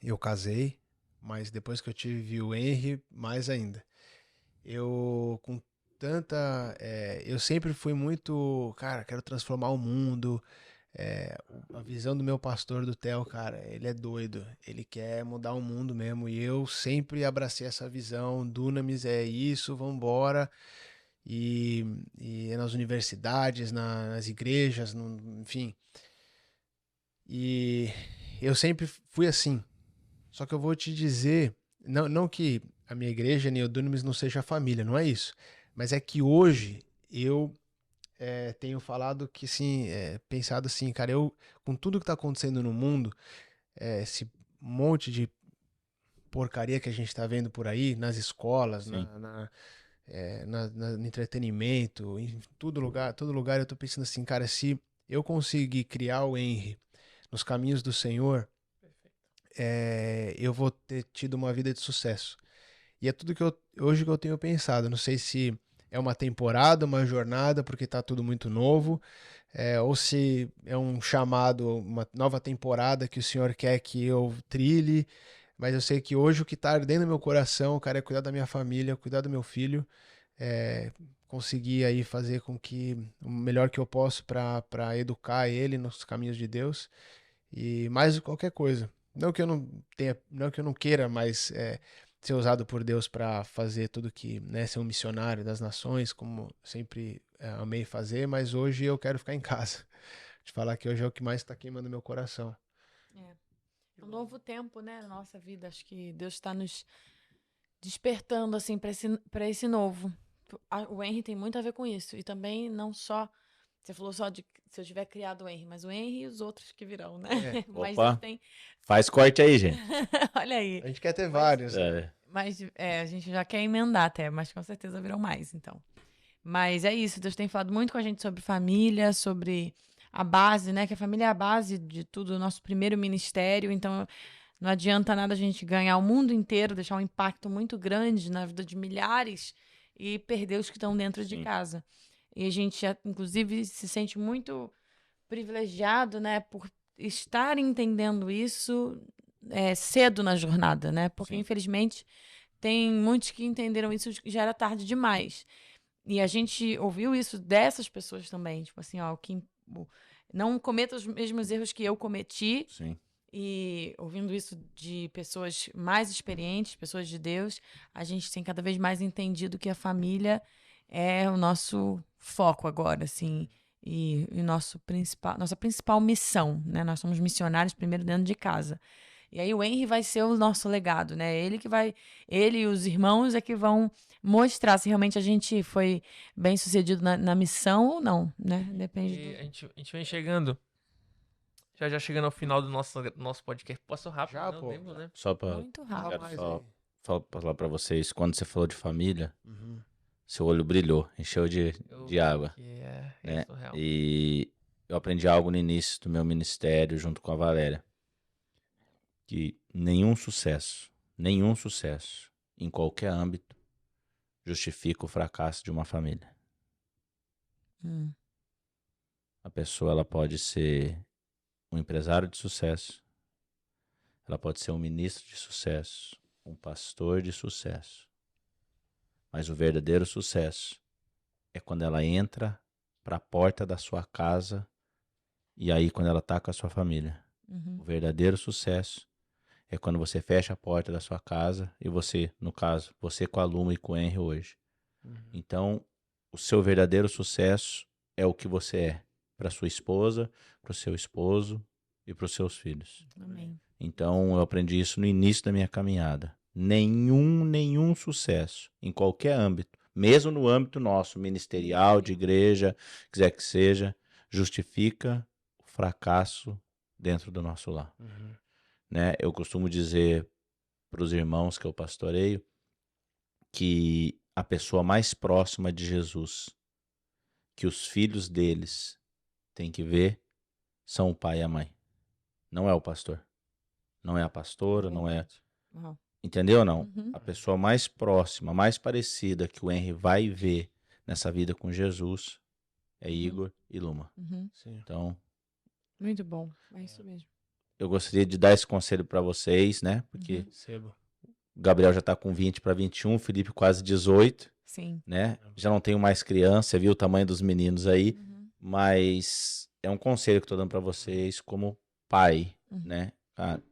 eu casei, mas depois que eu tive o Henry, mais ainda. Eu sempre fui muito, cara, quero transformar o mundo. A visão do meu pastor, do Theo, cara, ele é doido, ele quer mudar o mundo mesmo, e eu sempre abracei essa visão. Dunamis é isso, vambora. E nas universidades, nas igrejas, enfim. E eu sempre fui assim. Só que eu vou te dizer, não que a minha igreja nem o Dunamis não seja família, não é isso. Mas é que hoje eu tenho falado que, sim, pensado assim, cara, com tudo que tá acontecendo no mundo, esse monte de porcaria que a gente tá vendo por aí, nas escolas, no entretenimento, em todo lugar eu tô pensando assim, cara, se eu conseguir criar o Henry nos caminhos do Senhor, eu vou ter tido uma vida de sucesso. E é tudo que hoje que eu tenho pensado. Não sei se é uma temporada, uma jornada, porque tá tudo muito novo, ou se é um chamado, uma nova temporada que o Senhor quer que eu trilhe. Mas eu sei que hoje o que tá ardendo no meu coração, cara, é cuidar da minha família, cuidar do meu filho, conseguir aí fazer com que o melhor que eu posso para educar ele nos caminhos de Deus. E mais do que qualquer coisa. Não que eu não tenha, não que eu não queira, mas ser usado por Deus para fazer tudo que, né, ser um missionário das nações, como sempre amei fazer, mas hoje eu quero ficar em casa. Te falar que hoje é o que mais está queimando meu coração. É um novo tempo, né, na nossa vida. Acho que Deus está nos despertando, assim, para esse novo. O Henry tem muito a ver com isso. E também não só... Você falou só de se eu tiver criado o Henry, mas o Henry e os outros que virão, né? Mas Opa. Deus tem... Faz corte aí, gente. Olha aí. A gente quer ter vários. Né? Mas a gente já quer emendar até, mas com certeza virão mais, então. Mas é isso, Deus tem falado muito com a gente sobre família, sobre a base, né? Que a família é a base de tudo, o nosso primeiro ministério. Então, não adianta nada a gente ganhar o mundo inteiro, deixar um impacto muito grande na vida de milhares e perder os que estão dentro de casa. E a gente, inclusive, se sente muito privilegiado, né? Por estar entendendo isso cedo na jornada, né? Porque, infelizmente, tem muitos que entenderam isso já era tarde demais. E a gente ouviu isso dessas pessoas também. Tipo assim, ó, não cometa os mesmos erros que eu cometi. Sim. E ouvindo isso de pessoas mais experientes, pessoas de Deus, a gente tem cada vez mais entendido que a família é o nosso foco agora, assim, e nossa principal missão, né? Nós somos missionários primeiro dentro de casa. E aí o Henry vai ser o nosso legado, né? Ele e os irmãos é que vão mostrar se realmente a gente foi bem sucedido na missão ou não, né? Depende A gente vem chegando. Já chegando ao final do nosso podcast. Passou rápido, Já, não? pô. Tempo, né? Só pra, muito rápido. quero só falar pra vocês, quando você falou de família, seu olho brilhou, encheu de água. Que né? surreal. E eu aprendi algo no início do meu ministério junto com a Valéria. Que nenhum sucesso em qualquer âmbito justifica o fracasso de uma família. A pessoa ela pode ser um empresário de sucesso, ela pode ser um ministro de sucesso, um pastor de sucesso. Mas o verdadeiro sucesso é quando ela entra para a porta da sua casa e aí quando ela está com a sua família. O verdadeiro sucesso é quando você fecha a porta da sua casa e você, no caso, você com a Luma e com o Henry hoje. Então, o seu verdadeiro sucesso é o que você é para sua esposa, para o seu esposo e para os seus filhos. Amém. Então, eu aprendi isso no início da minha caminhada. Nenhum sucesso em qualquer âmbito, mesmo no âmbito nosso, ministerial, de igreja, quiser que seja, justifica o fracasso dentro do nosso lar. Né? Eu costumo dizer para os irmãos que eu pastoreio que a pessoa mais próxima de Jesus, que os filhos deles têm que ver, são o pai e a mãe. Não é o pastor. Não é a pastora, não é... Entendeu ou não? A pessoa mais próxima, mais parecida que o Henry vai ver nessa vida com Jesus é Igor e Luma. Então... Muito bom. É isso mesmo. Eu gostaria de dar esse conselho para vocês, né? Porque o Gabriel já tá com 20 para 21, o Felipe quase 18. Sim. Né? Já não tenho mais criança, você viu o tamanho dos meninos aí. Mas é um conselho que eu tô dando para vocês como pai, né? Cara,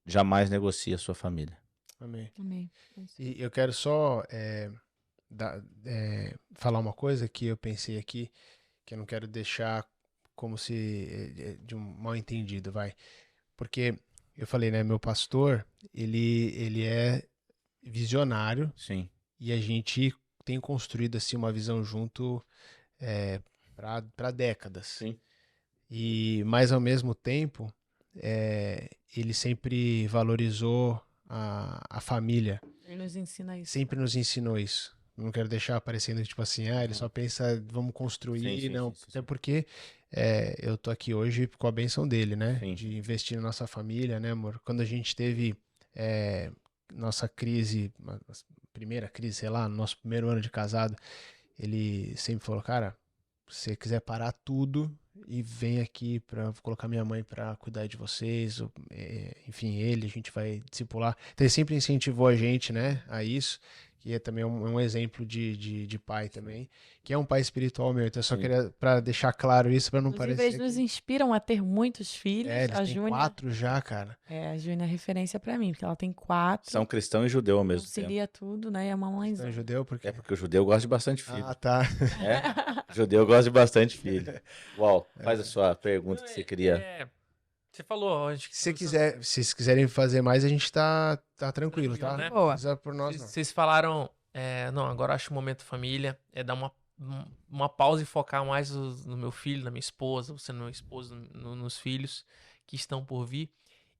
jamais negocie a sua família. Amém. Amém. E eu quero só falar uma coisa que eu pensei aqui, que eu não quero deixar como se de um mal entendido, vai. Porque eu falei, né, meu pastor, ele é visionário. Sim. E a gente tem construído assim uma visão junto para décadas. Sim. Mas ao mesmo tempo, ele sempre valorizou a família. Ele nos ensina isso. Sempre nos ensinou isso. Não quero deixar parecendo tipo assim, ele só pensa, vamos construir, Sim, não. sim, sim, Até sim. porque eu tô aqui hoje com a bênção dele, né? Sim. De investir na nossa família, né, amor? Quando a gente teve nossa crise, primeira crise, sei lá, no nosso primeiro ano de casado, ele sempre falou, cara, se você quiser parar tudo e vem aqui pra colocar minha mãe pra cuidar de vocês, enfim, a gente vai discipular. Então ele sempre incentivou a gente, né, a isso, que é também um exemplo de pai também, que é um pai espiritual meu. Então eu só Sim. queria pra deixar claro isso, pra não Inclusive, eles parecer nos que... inspiram a ter muitos filhos. eles A têm Júnia 4 já, cara. a Júnia é referência pra mim, porque ela tem 4, São cristão e judeu ao mesmo tempo. concilia tudo, né? E a Então é mamãezona. judeu porque... É porque o judeu gosta de bastante filho. Ah, tá. O judeu gosta de bastante filho. Uau, faz a sua pergunta que você queria. Você falou, acho que Se vocês quiserem fazer mais, a gente tá tranquilo, Tranquilo, tá? né? Não Boa. precisa por nós, não. Vocês falaram, não, agora acho o momento família, dar uma pausa e focar mais no meu filho, na minha esposa, você no meu esposo, nos filhos que estão por vir.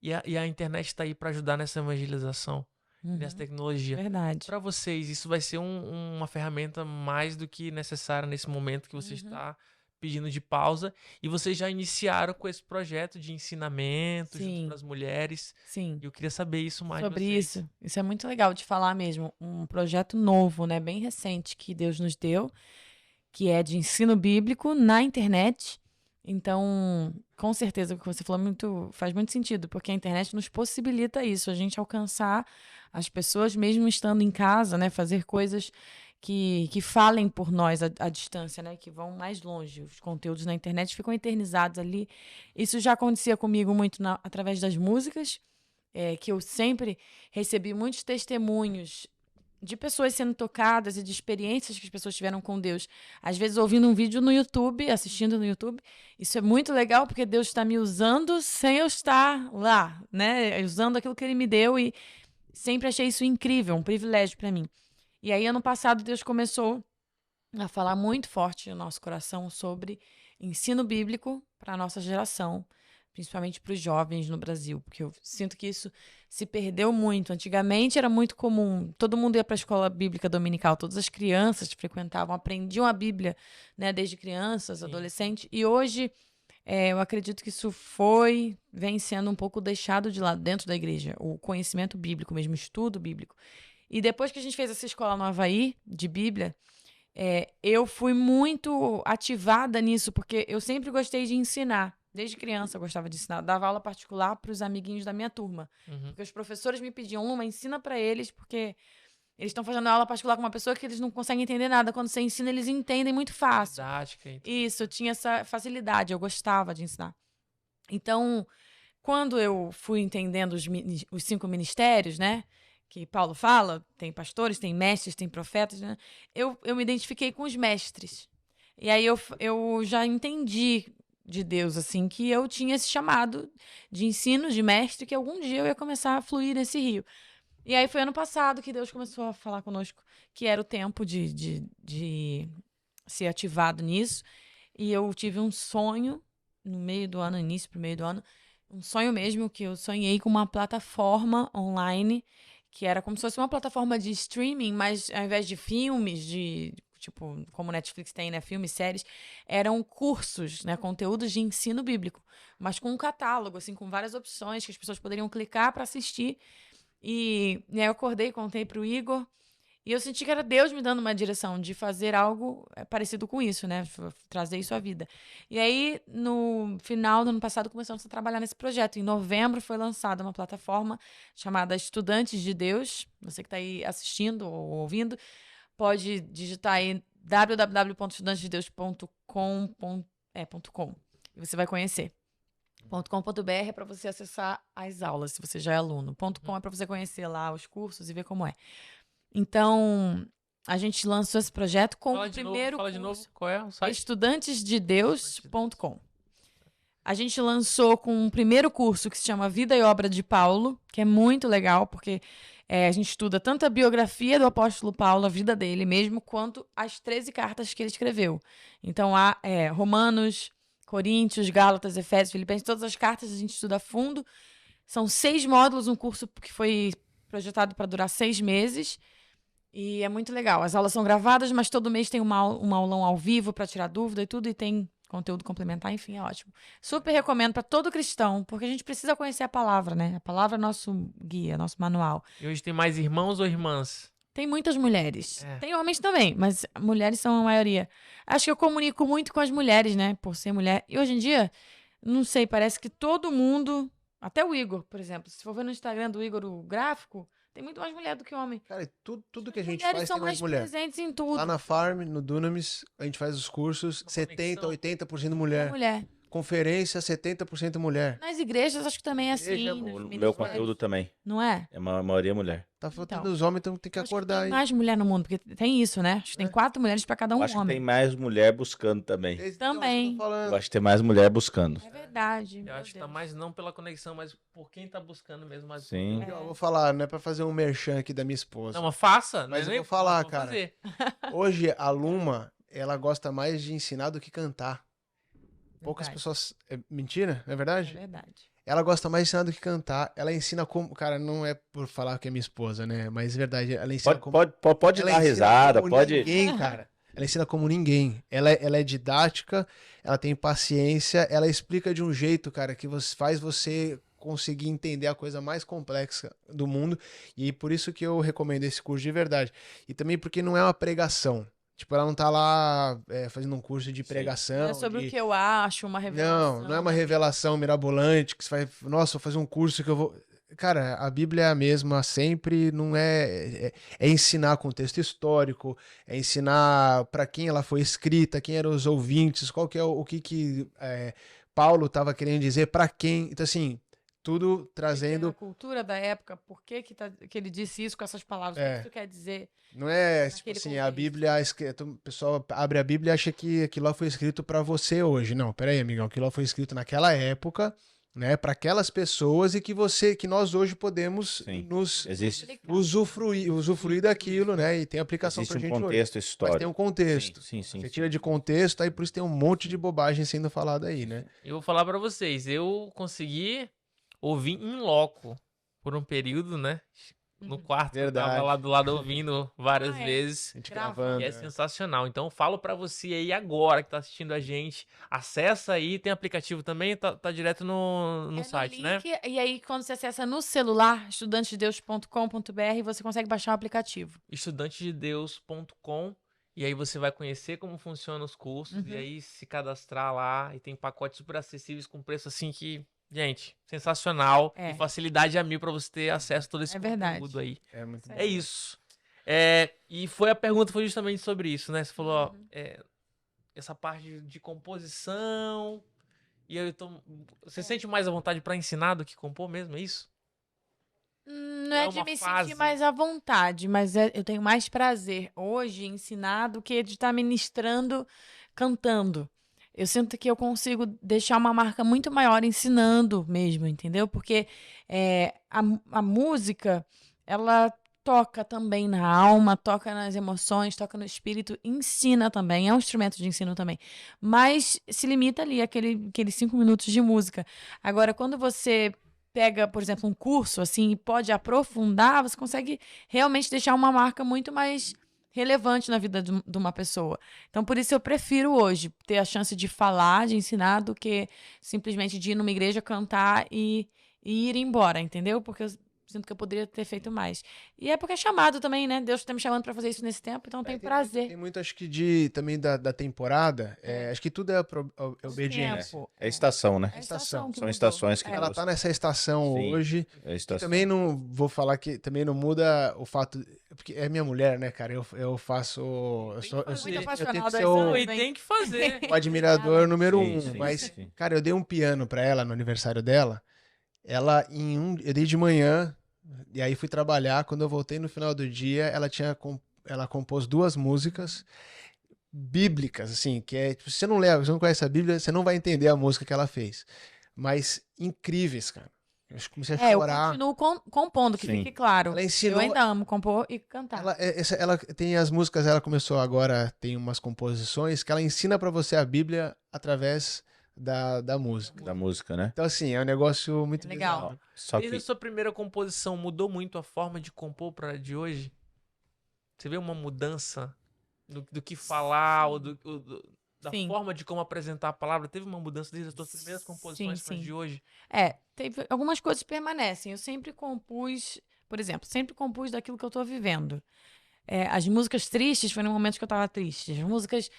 E a internet está aí para ajudar nessa evangelização, nessa Uhum, tecnologia. verdade. Para vocês, isso vai ser uma ferramenta mais do que necessária nesse momento que você está pedindo de pausa. E vocês já iniciaram com esse projeto de ensinamento junto Sim. para as mulheres. Sim. E eu queria saber isso mais Sobre de vocês. isso. Isso é muito legal de falar mesmo. Um projeto novo, né? Bem recente que Deus nos deu, que é de ensino bíblico na internet. Então, com certeza o que você falou faz muito sentido, porque a internet nos possibilita isso, a gente alcançar as pessoas mesmo estando em casa, né? Fazer coisas que falem por nós à distância, né? Que vão mais longe. Os conteúdos na internet ficam eternizados ali. Isso já acontecia comigo muito através das músicas, que eu sempre recebi muitos testemunhos de pessoas sendo tocadas e de experiências que as pessoas tiveram com Deus. Às vezes ouvindo um vídeo no YouTube, assistindo no YouTube. Isso é muito legal porque Deus está me usando sem eu estar lá, né? Usando aquilo que Ele me deu e sempre achei isso incrível, um privilégio para mim. E aí, ano passado, Deus começou a falar muito forte no nosso coração sobre ensino bíblico para a nossa geração, principalmente para os jovens no Brasil, porque eu sinto que isso se perdeu muito. Antigamente era muito comum, todo mundo ia para a escola bíblica dominical, todas as crianças frequentavam, aprendiam a Bíblia, né, desde crianças, adolescentes, e hoje eu acredito que isso vem sendo um pouco deixado de lado dentro da igreja, o conhecimento bíblico mesmo, o estudo bíblico. E depois que a gente fez essa escola no Havaí, de Bíblia, eu fui muito ativada nisso, porque eu sempre gostei de ensinar. Desde criança eu gostava de ensinar. Eu dava aula particular para os amiguinhos da minha turma. Porque os professores me pediam, Luma, ensina para eles, porque eles estão fazendo aula particular com uma pessoa que eles não conseguem entender nada. Quando você ensina, eles entendem muito fácil. Didática, então. Isso, eu tinha essa facilidade, eu gostava de ensinar. Então, quando eu fui entendendo os 5 ministérios, né? Que Paulo fala, tem pastores, tem mestres, tem profetas, né? Eu me identifiquei com os mestres. E aí eu já entendi de Deus, assim, que eu tinha esse chamado de ensino, de mestre, que algum dia eu ia começar a fluir nesse rio. E aí foi ano passado que Deus começou a falar conosco que era o tempo de ser ativado nisso. E eu tive um sonho no meio do ano, início pro meio do ano, um sonho mesmo, que eu sonhei com uma plataforma online que era como se fosse uma plataforma de streaming, mas ao invés de filmes, tipo, como Netflix tem, né, filmes, séries, eram cursos, né, conteúdos de ensino bíblico, mas com um catálogo, assim, com várias opções que as pessoas poderiam clicar para assistir. E aí eu acordei, contei pro Igor, e eu senti que era Deus me dando uma direção de fazer algo parecido com isso, né? Trazer isso à vida. E aí, no final do ano passado, começamos a trabalhar nesse projeto. Em novembro foi lançada uma plataforma chamada Estudantes de Deus. Você que está aí assistindo ou ouvindo, pode digitar aí www.estudantesdedeus.com. E você vai conhecer. .com.br é para você acessar as aulas, se você já é aluno. .com é para você conhecer lá os cursos e ver como é. Então, a gente lançou esse projeto com o primeiro Fala de novo, qual é o site? Estudantesdedeus.com. A gente lançou com um primeiro curso que se chama Vida e Obra de Paulo, que é muito legal, porque a gente estuda tanto a biografia do apóstolo Paulo, a vida dele mesmo, quanto as 13 cartas que ele escreveu. Então, há Romanos, Coríntios, Gálatas, Efésios, Filipenses, todas as cartas a gente estuda a fundo. São 6 módulos, um curso que foi projetado para durar 6 meses. E é muito legal. As aulas são gravadas, mas todo mês tem um aulão ao vivo para tirar dúvida e tudo, e tem conteúdo complementar, enfim, é ótimo. Super recomendo para todo cristão, porque a gente precisa conhecer a palavra, né? A palavra é nosso guia, nosso manual. E hoje tem mais irmãos ou irmãs? Tem muitas mulheres. É. Tem homens também, mas mulheres são a maioria. Acho que eu comunico muito com as mulheres, né? Por ser mulher. E hoje em dia, não sei, parece que todo mundo, até o Igor, por exemplo, se for ver no Instagram do Igor o gráfico, tem muito mais mulher do que homem. Cara, e tudo que a gente Mulheres faz são tem mais mulher. presentes em tudo. Lá na Farm, no Dunamis, a gente faz os cursos, Uma 70%, conexão. 80% É mulher. mulher. Conferência, 70% mulher. Nas igrejas, acho que também é assim. Igreja, nos O meu ministérios. conteúdo também. Não é? É uma maioria mulher. Tá faltando Então, os homens, então tem que Acho acordar tem aí. mais mulher no mundo, porque tem isso, né? Acho que tem 4 mulheres para cada Eu um acho que homem. tem mais mulher buscando também. Então, Também. isso que eu tô falando. Eu acho que tem mais mulher buscando. É verdade. Eu meu acho que tá Deus. mais não pela conexão, mas por quem tá buscando mesmo. Mas Sim. Eu vou falar, não é pra fazer um merchan aqui da minha esposa. Não, mas faça. Mas não eu é nem vou falar, vou cara. fazer. Hoje, a Luma, ela gosta mais de ensinar do que cantar. Poucas Verdade. pessoas... É mentira? Não é É verdade? verdade. Ela gosta mais de ensinar do que cantar. Ela ensina como... Cara, não é por falar que é minha esposa, né? Mas é verdade, ela ensina Pode, como... pode Ela dar ensina risada, como pode. ninguém, cara. Ela ensina como ninguém. Ela é didática, ela tem paciência, ela explica de um jeito, cara, que faz você conseguir entender a coisa mais complexa do mundo. E por isso que eu recomendo esse curso de verdade. E também porque não é uma pregação. Tipo, ela não tá lá fazendo um curso de Sim. pregação. Não é sobre de- o que eu acho, uma revelação. Não é uma revelação mirabolante que você vai, nossa, vou fazer um curso que eu vou. Cara, a Bíblia é a mesma sempre, não é ensinar contexto histórico, é ensinar para quem ela foi escrita, quem eram os ouvintes, qual que é o que Paulo estava querendo dizer para quem. Então assim, tudo A trazendo, cultura da época, por que que ele disse isso com essas palavras? O É. que isso quer dizer? não é tipo Naquele assim, a contexto. Bíblia, o pessoal abre a Bíblia e acha que aquilo lá foi escrito para você hoje. Não, peraí, amigão, aquilo lá foi escrito naquela época, né, para aquelas pessoas e que nós hoje podemos Sim. nos Existe, usufruir daquilo, né? E tem aplicação existe pra um gente hoje. contexto Mas histórico. tem um contexto. Sim, sim, Você sim. tira de contexto, aí por isso tem um monte de bobagem sendo falada aí, né? Eu vou falar pra vocês, eu consegui ouvir em loco por um período, né? No quarto, eu Verdade. tava lá do lado ouvindo várias Ah, é. vezes. A gente Gravando. gravando. E é né? sensacional. Então, eu falo pra você aí agora que tá assistindo a gente. Acessa aí, tem aplicativo também, tá direto no É site, né? link, E aí, quando você acessa no celular, estudantesdedeus.com.br, você consegue baixar o aplicativo. Estudantesdedeus.com. E aí você vai conhecer como funcionam os cursos. E aí se cadastrar lá. E tem pacotes super acessíveis com preço assim que, gente, sensacional. É. E facilidade a mil pra você ter acesso a todo esse É verdade. conteúdo aí. É muito bom. É isso. E a pergunta foi justamente sobre isso, né? Você falou, ó, essa parte de composição. E aí você sente mais à vontade pra ensinar do que compor mesmo, é isso? Não é É de uma me fase. sentir mais à vontade, mas eu tenho mais prazer hoje em ensinar do que de estar ministrando, cantando. Eu sinto que eu consigo deixar uma marca muito maior ensinando mesmo, entendeu? Porque a música, ela toca também na alma, toca nas emoções, toca no espírito, ensina também, é um instrumento de ensino também. Mas se limita ali, aqueles 5 minutos de música. Agora, quando você pega, por exemplo, um curso assim e pode aprofundar, você consegue realmente deixar uma marca muito mais relevante na vida de uma pessoa. Então, por isso eu prefiro hoje ter a chance de falar, de ensinar, do que simplesmente de ir numa igreja, cantar e ir embora, entendeu? Porque eu sinto que eu poderia ter feito mais. E é porque é chamado também, né? Deus está me chamando para fazer isso nesse tempo, então eu tenho prazer. Tem muito, acho que também da temporada, acho que tudo é obediência. Tempo. É estação, né? É a estação que São mudou. estações que Ela tá nessa estação Sim. hoje. É E estação. também não vou falar que também não muda o fato. Porque é minha mulher, né, cara? Eu faço. Eu sou, eu, Muito eu tenho que apaixonado, ser é o, isso. E tem que fazer. o admirador número Sim, 1. sim, Mas, sim. cara, eu dei um piano pra ela no aniversário dela. Ela, eu dei de manhã. E aí fui trabalhar. Quando eu voltei no final do dia, ela compôs 2 músicas bíblicas, assim, que tipo, se você não conhece a Bíblia, você não vai entender a música que ela fez. Mas incríveis, cara. Eu comecei a Eu chorar. continuo compondo, que Sim. fique claro. Ela ensinou. Eu ainda amo compor e cantar. Ela tem as músicas, ela começou agora, tem umas composições que ela ensina pra você a Bíblia através da música. Da música, né? Então, assim, é um negócio muito Legal. bizarro. Só Desde que a sua primeira composição, mudou muito a forma de compor pra de hoje? Você vê uma mudança do que falar, ou da Sim. forma de como apresentar a palavra? Teve uma mudança desde as tuas primeiras composições para sim. de hoje? Teve algumas coisas que permanecem. Eu sempre compus, por exemplo, sempre compus daquilo que eu tô vivendo. As músicas tristes foi no momento que eu tava triste. As músicas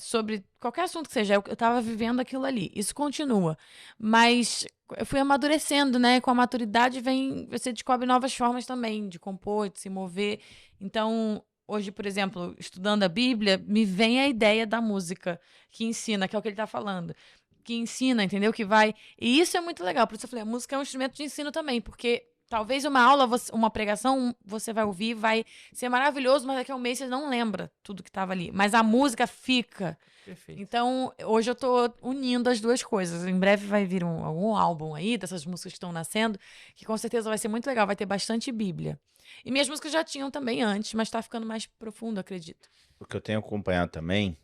sobre qualquer assunto que seja, eu tava vivendo aquilo ali. Isso continua. Mas eu fui amadurecendo, né? Com a maturidade você descobre novas formas também de compor, de se mover. Então, hoje, por exemplo, estudando a Bíblia, me vem a ideia da música que ensina, que é o que ele tá falando. Que ensina, entendeu? Que vai. E isso é muito legal. Por isso eu falei, a música é um instrumento de ensino também, porque talvez uma aula, uma pregação, você vai ouvir, vai ser maravilhoso, mas daqui a um mês você não lembra tudo que estava ali. Mas a música fica. Perfeito. Então, hoje eu tô unindo as duas coisas. Em breve vai vir algum álbum aí, dessas músicas que estão nascendo, que com certeza vai ser muito legal, vai ter bastante Bíblia. E minhas músicas já tinham também antes, mas tá ficando mais profundo, acredito. O que eu tenho acompanhado também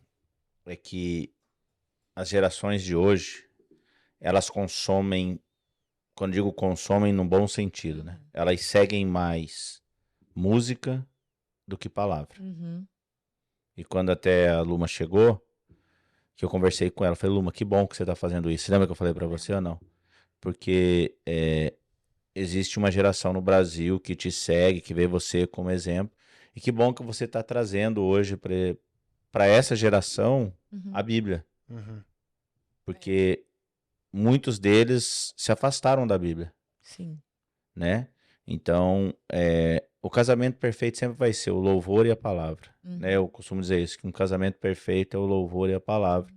é que as gerações de hoje, elas consomem, quando digo consomem no bom sentido, né? Elas seguem mais música do que palavra. E quando até a Luma chegou, que eu conversei com ela, eu falei, Luma, que bom que você tá fazendo isso. Você lembra que eu falei pra você ou não? Porque existe uma geração no Brasil que te segue, que vê você como exemplo. E que bom que você tá trazendo hoje para essa geração a Bíblia. Uhum. Porque muitos deles se afastaram da Bíblia, Sim. né? Então, o casamento perfeito sempre vai ser o louvor e a palavra, né? Eu costumo dizer isso, que um casamento perfeito é o louvor e a palavra.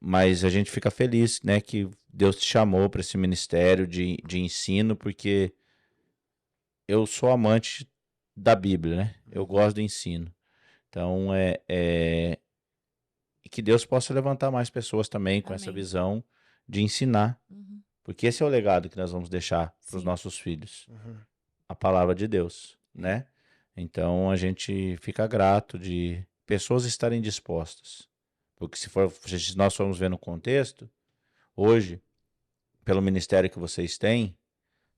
Mas a gente fica feliz, né, que Deus te chamou para esse ministério de ensino, porque eu sou amante da Bíblia, né? Eu gosto do ensino. Então, e que Deus possa levantar mais pessoas também com essa Amém. visão de ensinar. Porque esse é o legado que nós vamos deixar para os Sim. nossos filhos. Uhum. A palavra de Deus, né? Então a gente fica grato de pessoas estarem dispostas. Porque se nós formos ver no contexto, hoje, pelo ministério que vocês têm,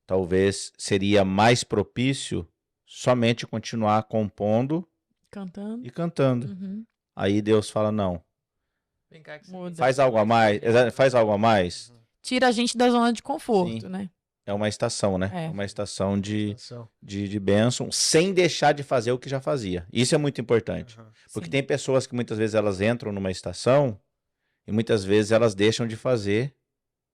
talvez seria mais propício somente continuar compondo Cantando. e cantando. Uhum. Aí Deus fala, não, Vem cá que você Muda. faz algo a mais, faz algo a mais. Tira a gente da zona de conforto, Sim. né? É uma estação, né? É. É uma estação de Estação. bênção, sem deixar de fazer o que já fazia. Isso é muito importante. Uhum. Porque Sim. tem pessoas que muitas vezes elas entram numa estação e muitas vezes elas deixam de fazer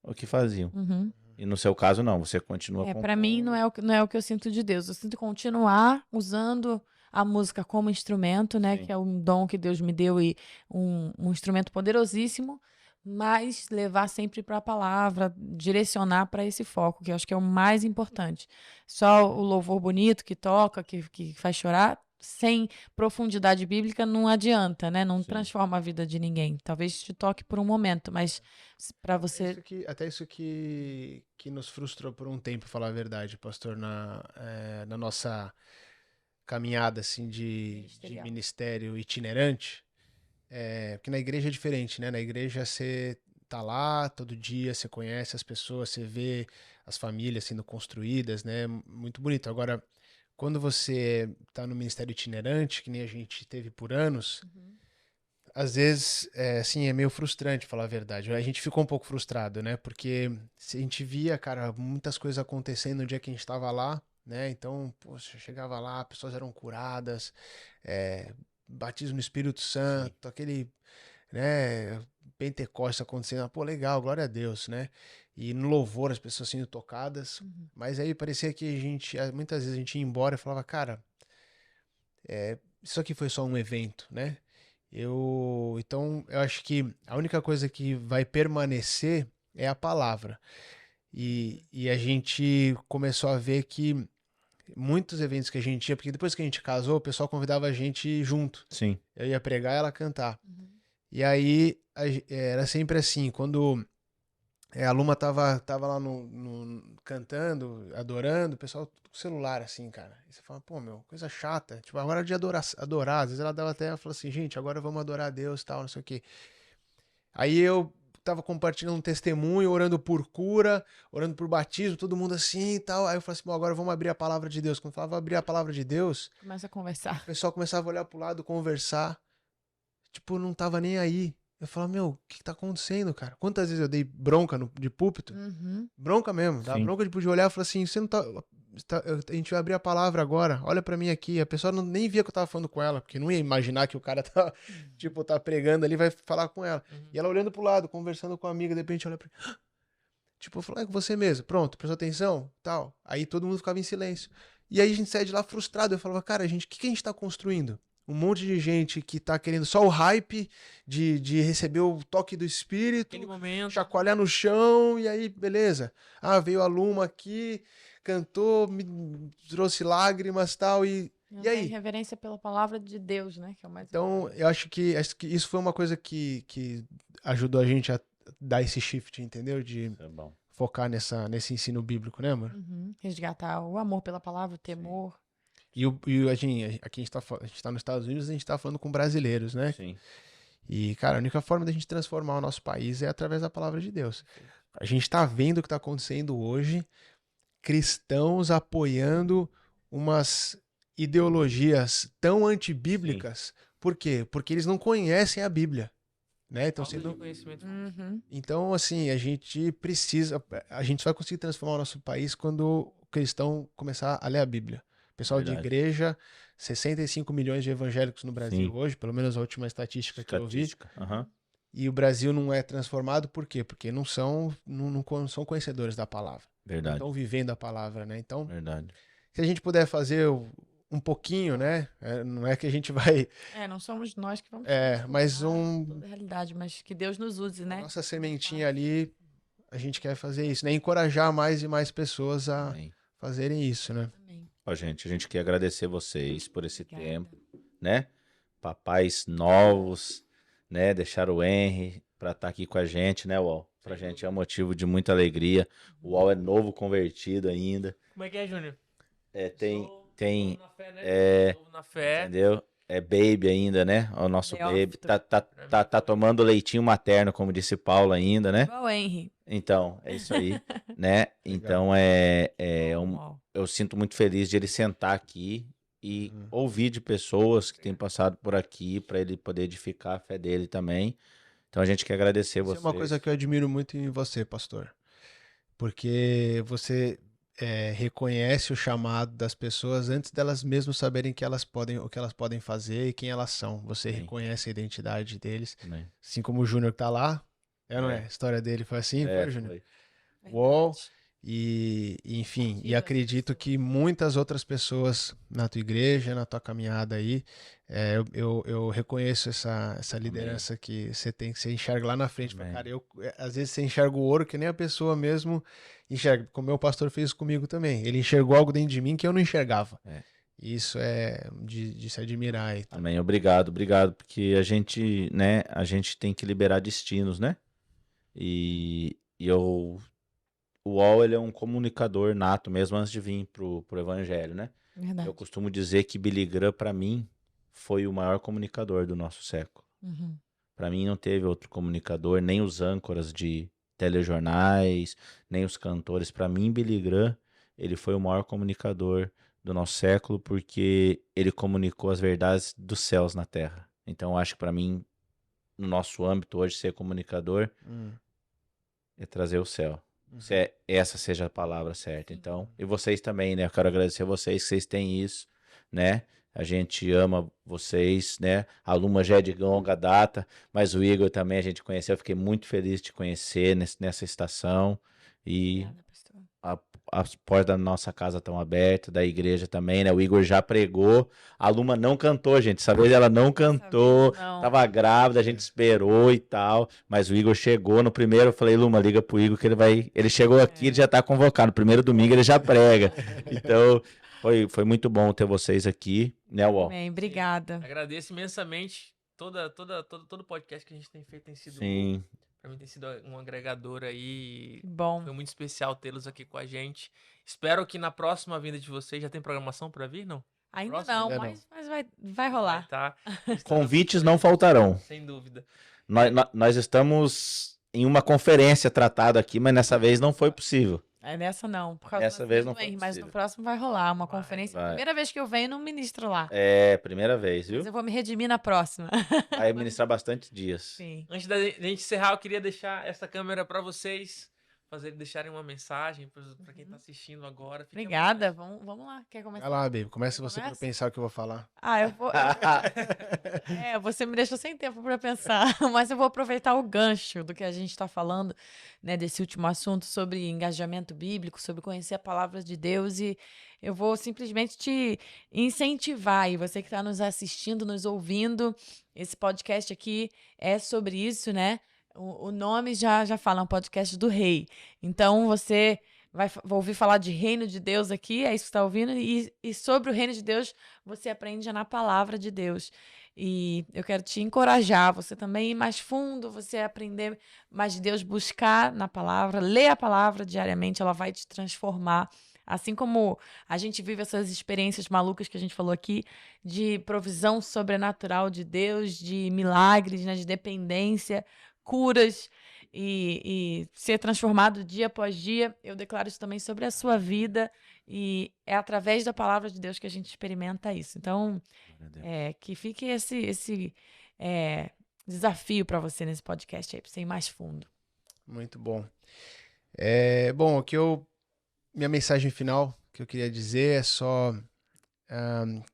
o que faziam. Uhum. E no seu caso, não. Você continua Para mim não é o que eu sinto de Deus. Eu sinto continuar usando a música como instrumento, né? Sim. Que é um dom que Deus me deu e um instrumento poderosíssimo, mas levar sempre para a palavra, direcionar para esse foco, que eu acho que é o mais importante. Só o louvor bonito que toca, que faz chorar, sem profundidade bíblica não adianta, né? Não Sim. transforma a vida de ninguém. Talvez te toque por um momento, mas para você Até isso que nos frustrou por um tempo, falar a verdade, pastor, na nossa caminhada assim de Ministerial. ministério itinerante. Porque na igreja é diferente, né? Na igreja você tá lá todo dia, você conhece as pessoas, você vê as famílias sendo construídas, né? Muito bonito. Agora, quando você tá no ministério itinerante, que nem a gente teve por anos, às vezes, assim, é meio frustrante, falar a verdade. A gente ficou um pouco frustrado, né? Porque a gente via, cara, muitas coisas acontecendo no dia que a gente estava lá, né? Então, poxa, chegava lá, pessoas eram curadas, batismo no Espírito Santo, aquele, né, Pentecostes acontecendo. Pô, legal, glória a Deus, né? E no louvor, as pessoas sendo tocadas. Mas aí parecia que muitas vezes a gente ia embora e falava, cara, isso aqui foi só um evento, né? Então, eu acho que a única coisa que vai permanecer é a palavra. E a gente começou a ver que muitos eventos que a gente ia, porque depois que a gente casou, o pessoal convidava a gente junto. Sim. Eu ia pregar e ela cantar. E aí era sempre assim, quando a Luma tava lá cantando, adorando, o pessoal com o celular assim, cara. E você fala, pô, meu, coisa chata. Tipo, agora é de adorar. Às vezes ela dava até, ela falou assim, gente, agora vamos adorar a Deus e tal, não sei o quê. Aí eu tava compartilhando um testemunho, orando por cura, orando por batismo, todo mundo assim e tal. Aí eu falei assim, bom, agora vamos abrir a palavra de Deus. Quando eu falava abrir a palavra de Deus, Começa a conversar. o pessoal começava a olhar pro lado, conversar. Tipo, não tava nem aí. Eu falava, meu, o que tá acontecendo, cara? Quantas vezes eu dei bronca de púlpito? Uhum. Bronca mesmo, dá Sim. bronca de olhar e falar assim, você não tá... A gente vai abrir a palavra agora, olha pra mim aqui. A pessoa nem via que eu tava falando com ela, porque não ia imaginar que o cara tá, tipo, tá pregando ali e vai falar com ela. E ela olhando pro lado, conversando com a amiga, de repente olha pra mim. Tipo, eu falei, é com você mesmo, pronto, prestou atenção, tal. Aí todo mundo ficava em silêncio. E aí a gente saía de lá frustrado, eu falava, cara, gente, o que a gente tá construindo? Um monte de gente que tá querendo só o hype de receber o toque do espírito, Aquele momento. chacoalhar no chão, e aí, beleza. Ah, veio a Luma aqui, cantou, me trouxe lágrimas e tal, e aí? Reverência pela palavra de Deus, né? Que é o mais Então, importante. eu acho que isso foi uma coisa que ajudou a gente a dar esse shift, entendeu? De É bom. focar nesse ensino bíblico, né, mano? Uhum. Resgatar o amor pela palavra, o temor. E aqui a gente tá nos Estados Unidos, a gente tá falando com brasileiros, né? Sim. E, cara, a única forma da gente transformar o nosso país é através da palavra de Deus. A gente tá vendo o que tá acontecendo hoje, cristãos apoiando umas ideologias tão antibíblicas. Por quê? Porque eles não conhecem a Bíblia, né? Então, Falta de sendo... conhecimento. Então, assim, a gente vai conseguir transformar o nosso país quando o cristão começar a ler a Bíblia. Pessoal de Verdade. igreja, 65 milhões de evangélicos no Brasil Sim. hoje, pelo menos a última estatística que eu vi. Estatística. Aham. E o Brasil não é transformado por quê? Porque não são conhecedores da palavra. Não Verdade. estão vivendo a palavra, né? Então, Verdade. se a gente puder fazer um pouquinho, né? Não é que a gente vai... Não somos nós que vamos mas transformar toda a realidade, mas que Deus nos use, né? Nossa sementinha ali, a gente quer fazer isso, né? Encorajar mais e mais pessoas a Amém. fazerem isso, né? Amém. Ó, gente, a gente quer agradecer vocês por esse Obrigada. tempo, né? Papais novos, né? Deixaram o Henry pra estar aqui com a gente, né, Uol? Pra Sem gente é um motivo de muita alegria. O Uol é novo convertido ainda. Como é que é, Júnior? Tem, Novo na fé, né? é, Novo na fé. entendeu? É baby ainda, né? O nosso baby. Neófito. Tá tomando leitinho materno, como disse Paulo ainda, né? Igual o Henry. Então, é isso aí, né? Então, eu sinto muito feliz de ele sentar aqui e ouvir de pessoas que têm passado por aqui para ele poder edificar a fé dele também. Então, a gente quer agradecer Isso vocês. é uma coisa que eu admiro muito em você, pastor. Porque você reconhece o chamado das pessoas antes delas mesmas saberem o que elas podem fazer e quem elas são. Você Sim. reconhece a identidade deles. Também. Assim como o Júnior que tá lá. Não é? É. A história dele foi assim, foi, Júnior? Foi. Uol. Enfim, e das acredito pessoas. que muitas outras pessoas na tua igreja, na tua caminhada aí, eu reconheço essa liderança que você tem, que você enxerga lá na frente. Amém. Cara, às vezes você enxerga o ouro que nem a pessoa mesmo enxerga, como meu pastor fez comigo também. Ele enxergou algo dentro de mim que eu não enxergava. É. Isso é de se admirar aí. Amém. Obrigado, porque a gente, né, a gente tem que liberar destinos, né? O Uol, ele é um comunicador nato, mesmo antes de vir pro evangelho, né? Verdade. Eu costumo dizer que Billy Graham, para mim, foi o maior comunicador do nosso século. Uhum. Para mim não teve outro comunicador, nem os âncoras de telejornais, nem os cantores. Para mim, Billy Graham, ele foi o maior comunicador do nosso século porque ele comunicou as verdades dos céus na terra. Então, eu acho que para mim, no nosso âmbito hoje, ser comunicador é trazer o céu. Se essa seja a palavra certa. Então, e vocês também, né? Eu quero agradecer a vocês que vocês têm isso, né? A gente ama vocês, né? A Luma já é de longa data, mas o Igor também a gente conheceu. Eu fiquei muito feliz de te conhecer nessa estação. E Obrigada, pastor. as portas da nossa casa estão abertas, da igreja também, né? O Igor já pregou. A Luma não cantou, gente. Essa vez ela não cantou. vez não. Tava grávida, a gente esperou e tal. Mas o Igor chegou no primeiro. Eu falei, Luma, liga pro Igor que ele vai. Ele chegou aqui, ele já tá convocado. No primeiro domingo ele já prega. Então, foi muito bom ter vocês aqui, né, Uol? Amém. Obrigada. Agradeço imensamente todo podcast que a gente tem feito tem sido Sim. Pra mim tem sido um agregador aí. Que bom. Foi muito especial tê-los aqui com a gente. Espero que na próxima vinda de vocês já tem programação pra vir, não? Ainda Próximo? não, Ainda mas vai rolar. Tá. Convites não faltarão. Sem dúvida. Nós estamos em uma conferência tratado aqui, mas nessa vez não foi possível. É nessa não, por causa Dessa do vez meu não foi filho, mas no possível. próximo vai rolar uma conferência. vai. Primeira vez que eu venho, não ministro lá. É, primeira vez, viu? Mas eu vou me redimir na próxima. Vai ministrar bastante dias. Sim. Antes da gente encerrar, eu queria deixar essa câmera para vocês, deixarem uma mensagem para quem tá assistindo agora. Fique à Obrigada. Vamos lá. Quer começar? Vai lá, baby. Começa você pra Começa? pensar o que eu vou falar. Eu vou. Você me deixou sem tempo para pensar, mas eu vou aproveitar o gancho do que a gente está falando, né, desse último assunto sobre engajamento bíblico, sobre conhecer a palavra de Deus, e eu vou simplesmente te incentivar. E você que está nos assistindo, nos ouvindo, esse podcast aqui é sobre isso, né? O nome já fala, é um podcast do rei. Então você vai ouvir falar de reino de Deus aqui, é isso que você está ouvindo, e sobre o reino de Deus você aprende na palavra de Deus. E eu quero te encorajar, você também ir mais fundo, você aprender mais de Deus, buscar na palavra, ler a palavra diariamente, ela vai te transformar. Assim como a gente vive essas experiências malucas que a gente falou aqui, de provisão sobrenatural de Deus, de milagres, né, de dependência, curas e ser transformado dia após dia. Eu declaro isso também sobre a sua vida e é através da palavra de Deus que a gente experimenta isso. Então, que fique esse desafio para você nesse podcast aí, para você ir mais fundo. Muito bom. Bom, minha mensagem final que eu queria dizer é só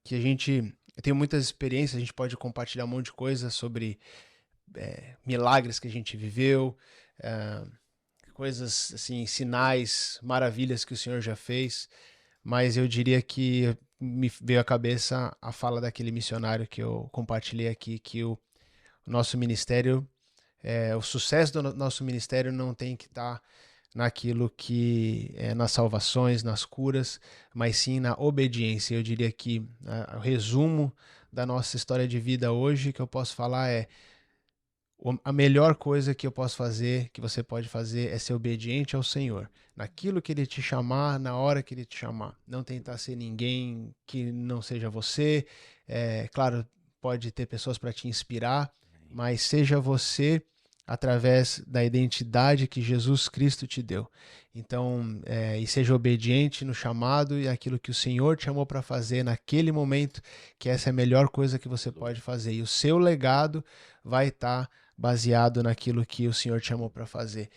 que eu tenho muitas experiências, a gente pode compartilhar um monte de coisa sobre milagres que a gente viveu, coisas assim, sinais, maravilhas que o Senhor já fez, mas eu diria que me veio à cabeça a fala daquele missionário que eu compartilhei aqui, que o nosso ministério, o sucesso do nosso ministério não tem que estar naquilo que é nas salvações, nas curas, mas sim na obediência. Eu diria que o resumo da nossa história de vida hoje que eu posso falar a melhor coisa que eu posso fazer, que você pode fazer, é ser obediente ao Senhor. Naquilo que Ele te chamar, na hora que Ele te chamar. Não tentar ser ninguém que não seja você. Claro, pode ter pessoas para te inspirar, mas seja você através da identidade que Jesus Cristo te deu. Então, e seja obediente no chamado e aquilo que o Senhor te chamou para fazer naquele momento, que essa é a melhor coisa que você pode fazer. E o seu legado vai estar baseado naquilo que o Senhor te chamou para fazer.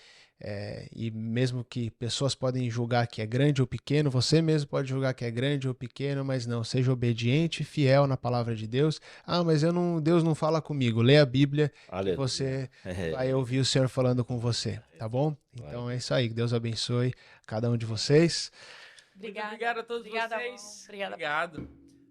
E mesmo que pessoas podem julgar que é grande ou pequeno, você mesmo pode julgar que é grande ou pequeno, mas não, seja obediente e fiel na palavra de Deus. Mas Deus não fala comigo. Lê a Bíblia e você vai ouvir o Senhor falando com você, tá bom? Então é isso aí, que Deus abençoe cada um de vocês. Obrigado a todos vocês.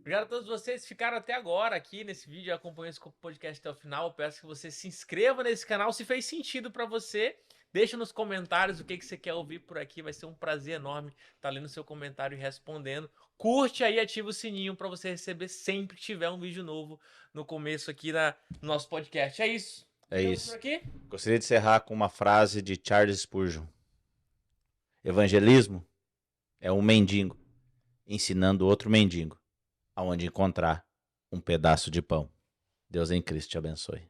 Obrigado a todos vocês que ficaram até agora aqui nesse vídeo, acompanhando esse podcast até o final. Eu peço que você se inscreva nesse canal se fez sentido para você. Deixa nos comentários o que você quer ouvir por aqui. Vai ser um prazer enorme estar lendo o seu comentário e respondendo. Curte aí e ativa o sininho para você receber sempre que tiver um vídeo novo no começo aqui no nosso podcast. É isso. É isso. Por aqui? Gostaria de encerrar com uma frase de Charles Spurgeon. Evangelismo é um mendigo ensinando outro mendigo aonde encontrar um pedaço de pão. Deus em Cristo te abençoe.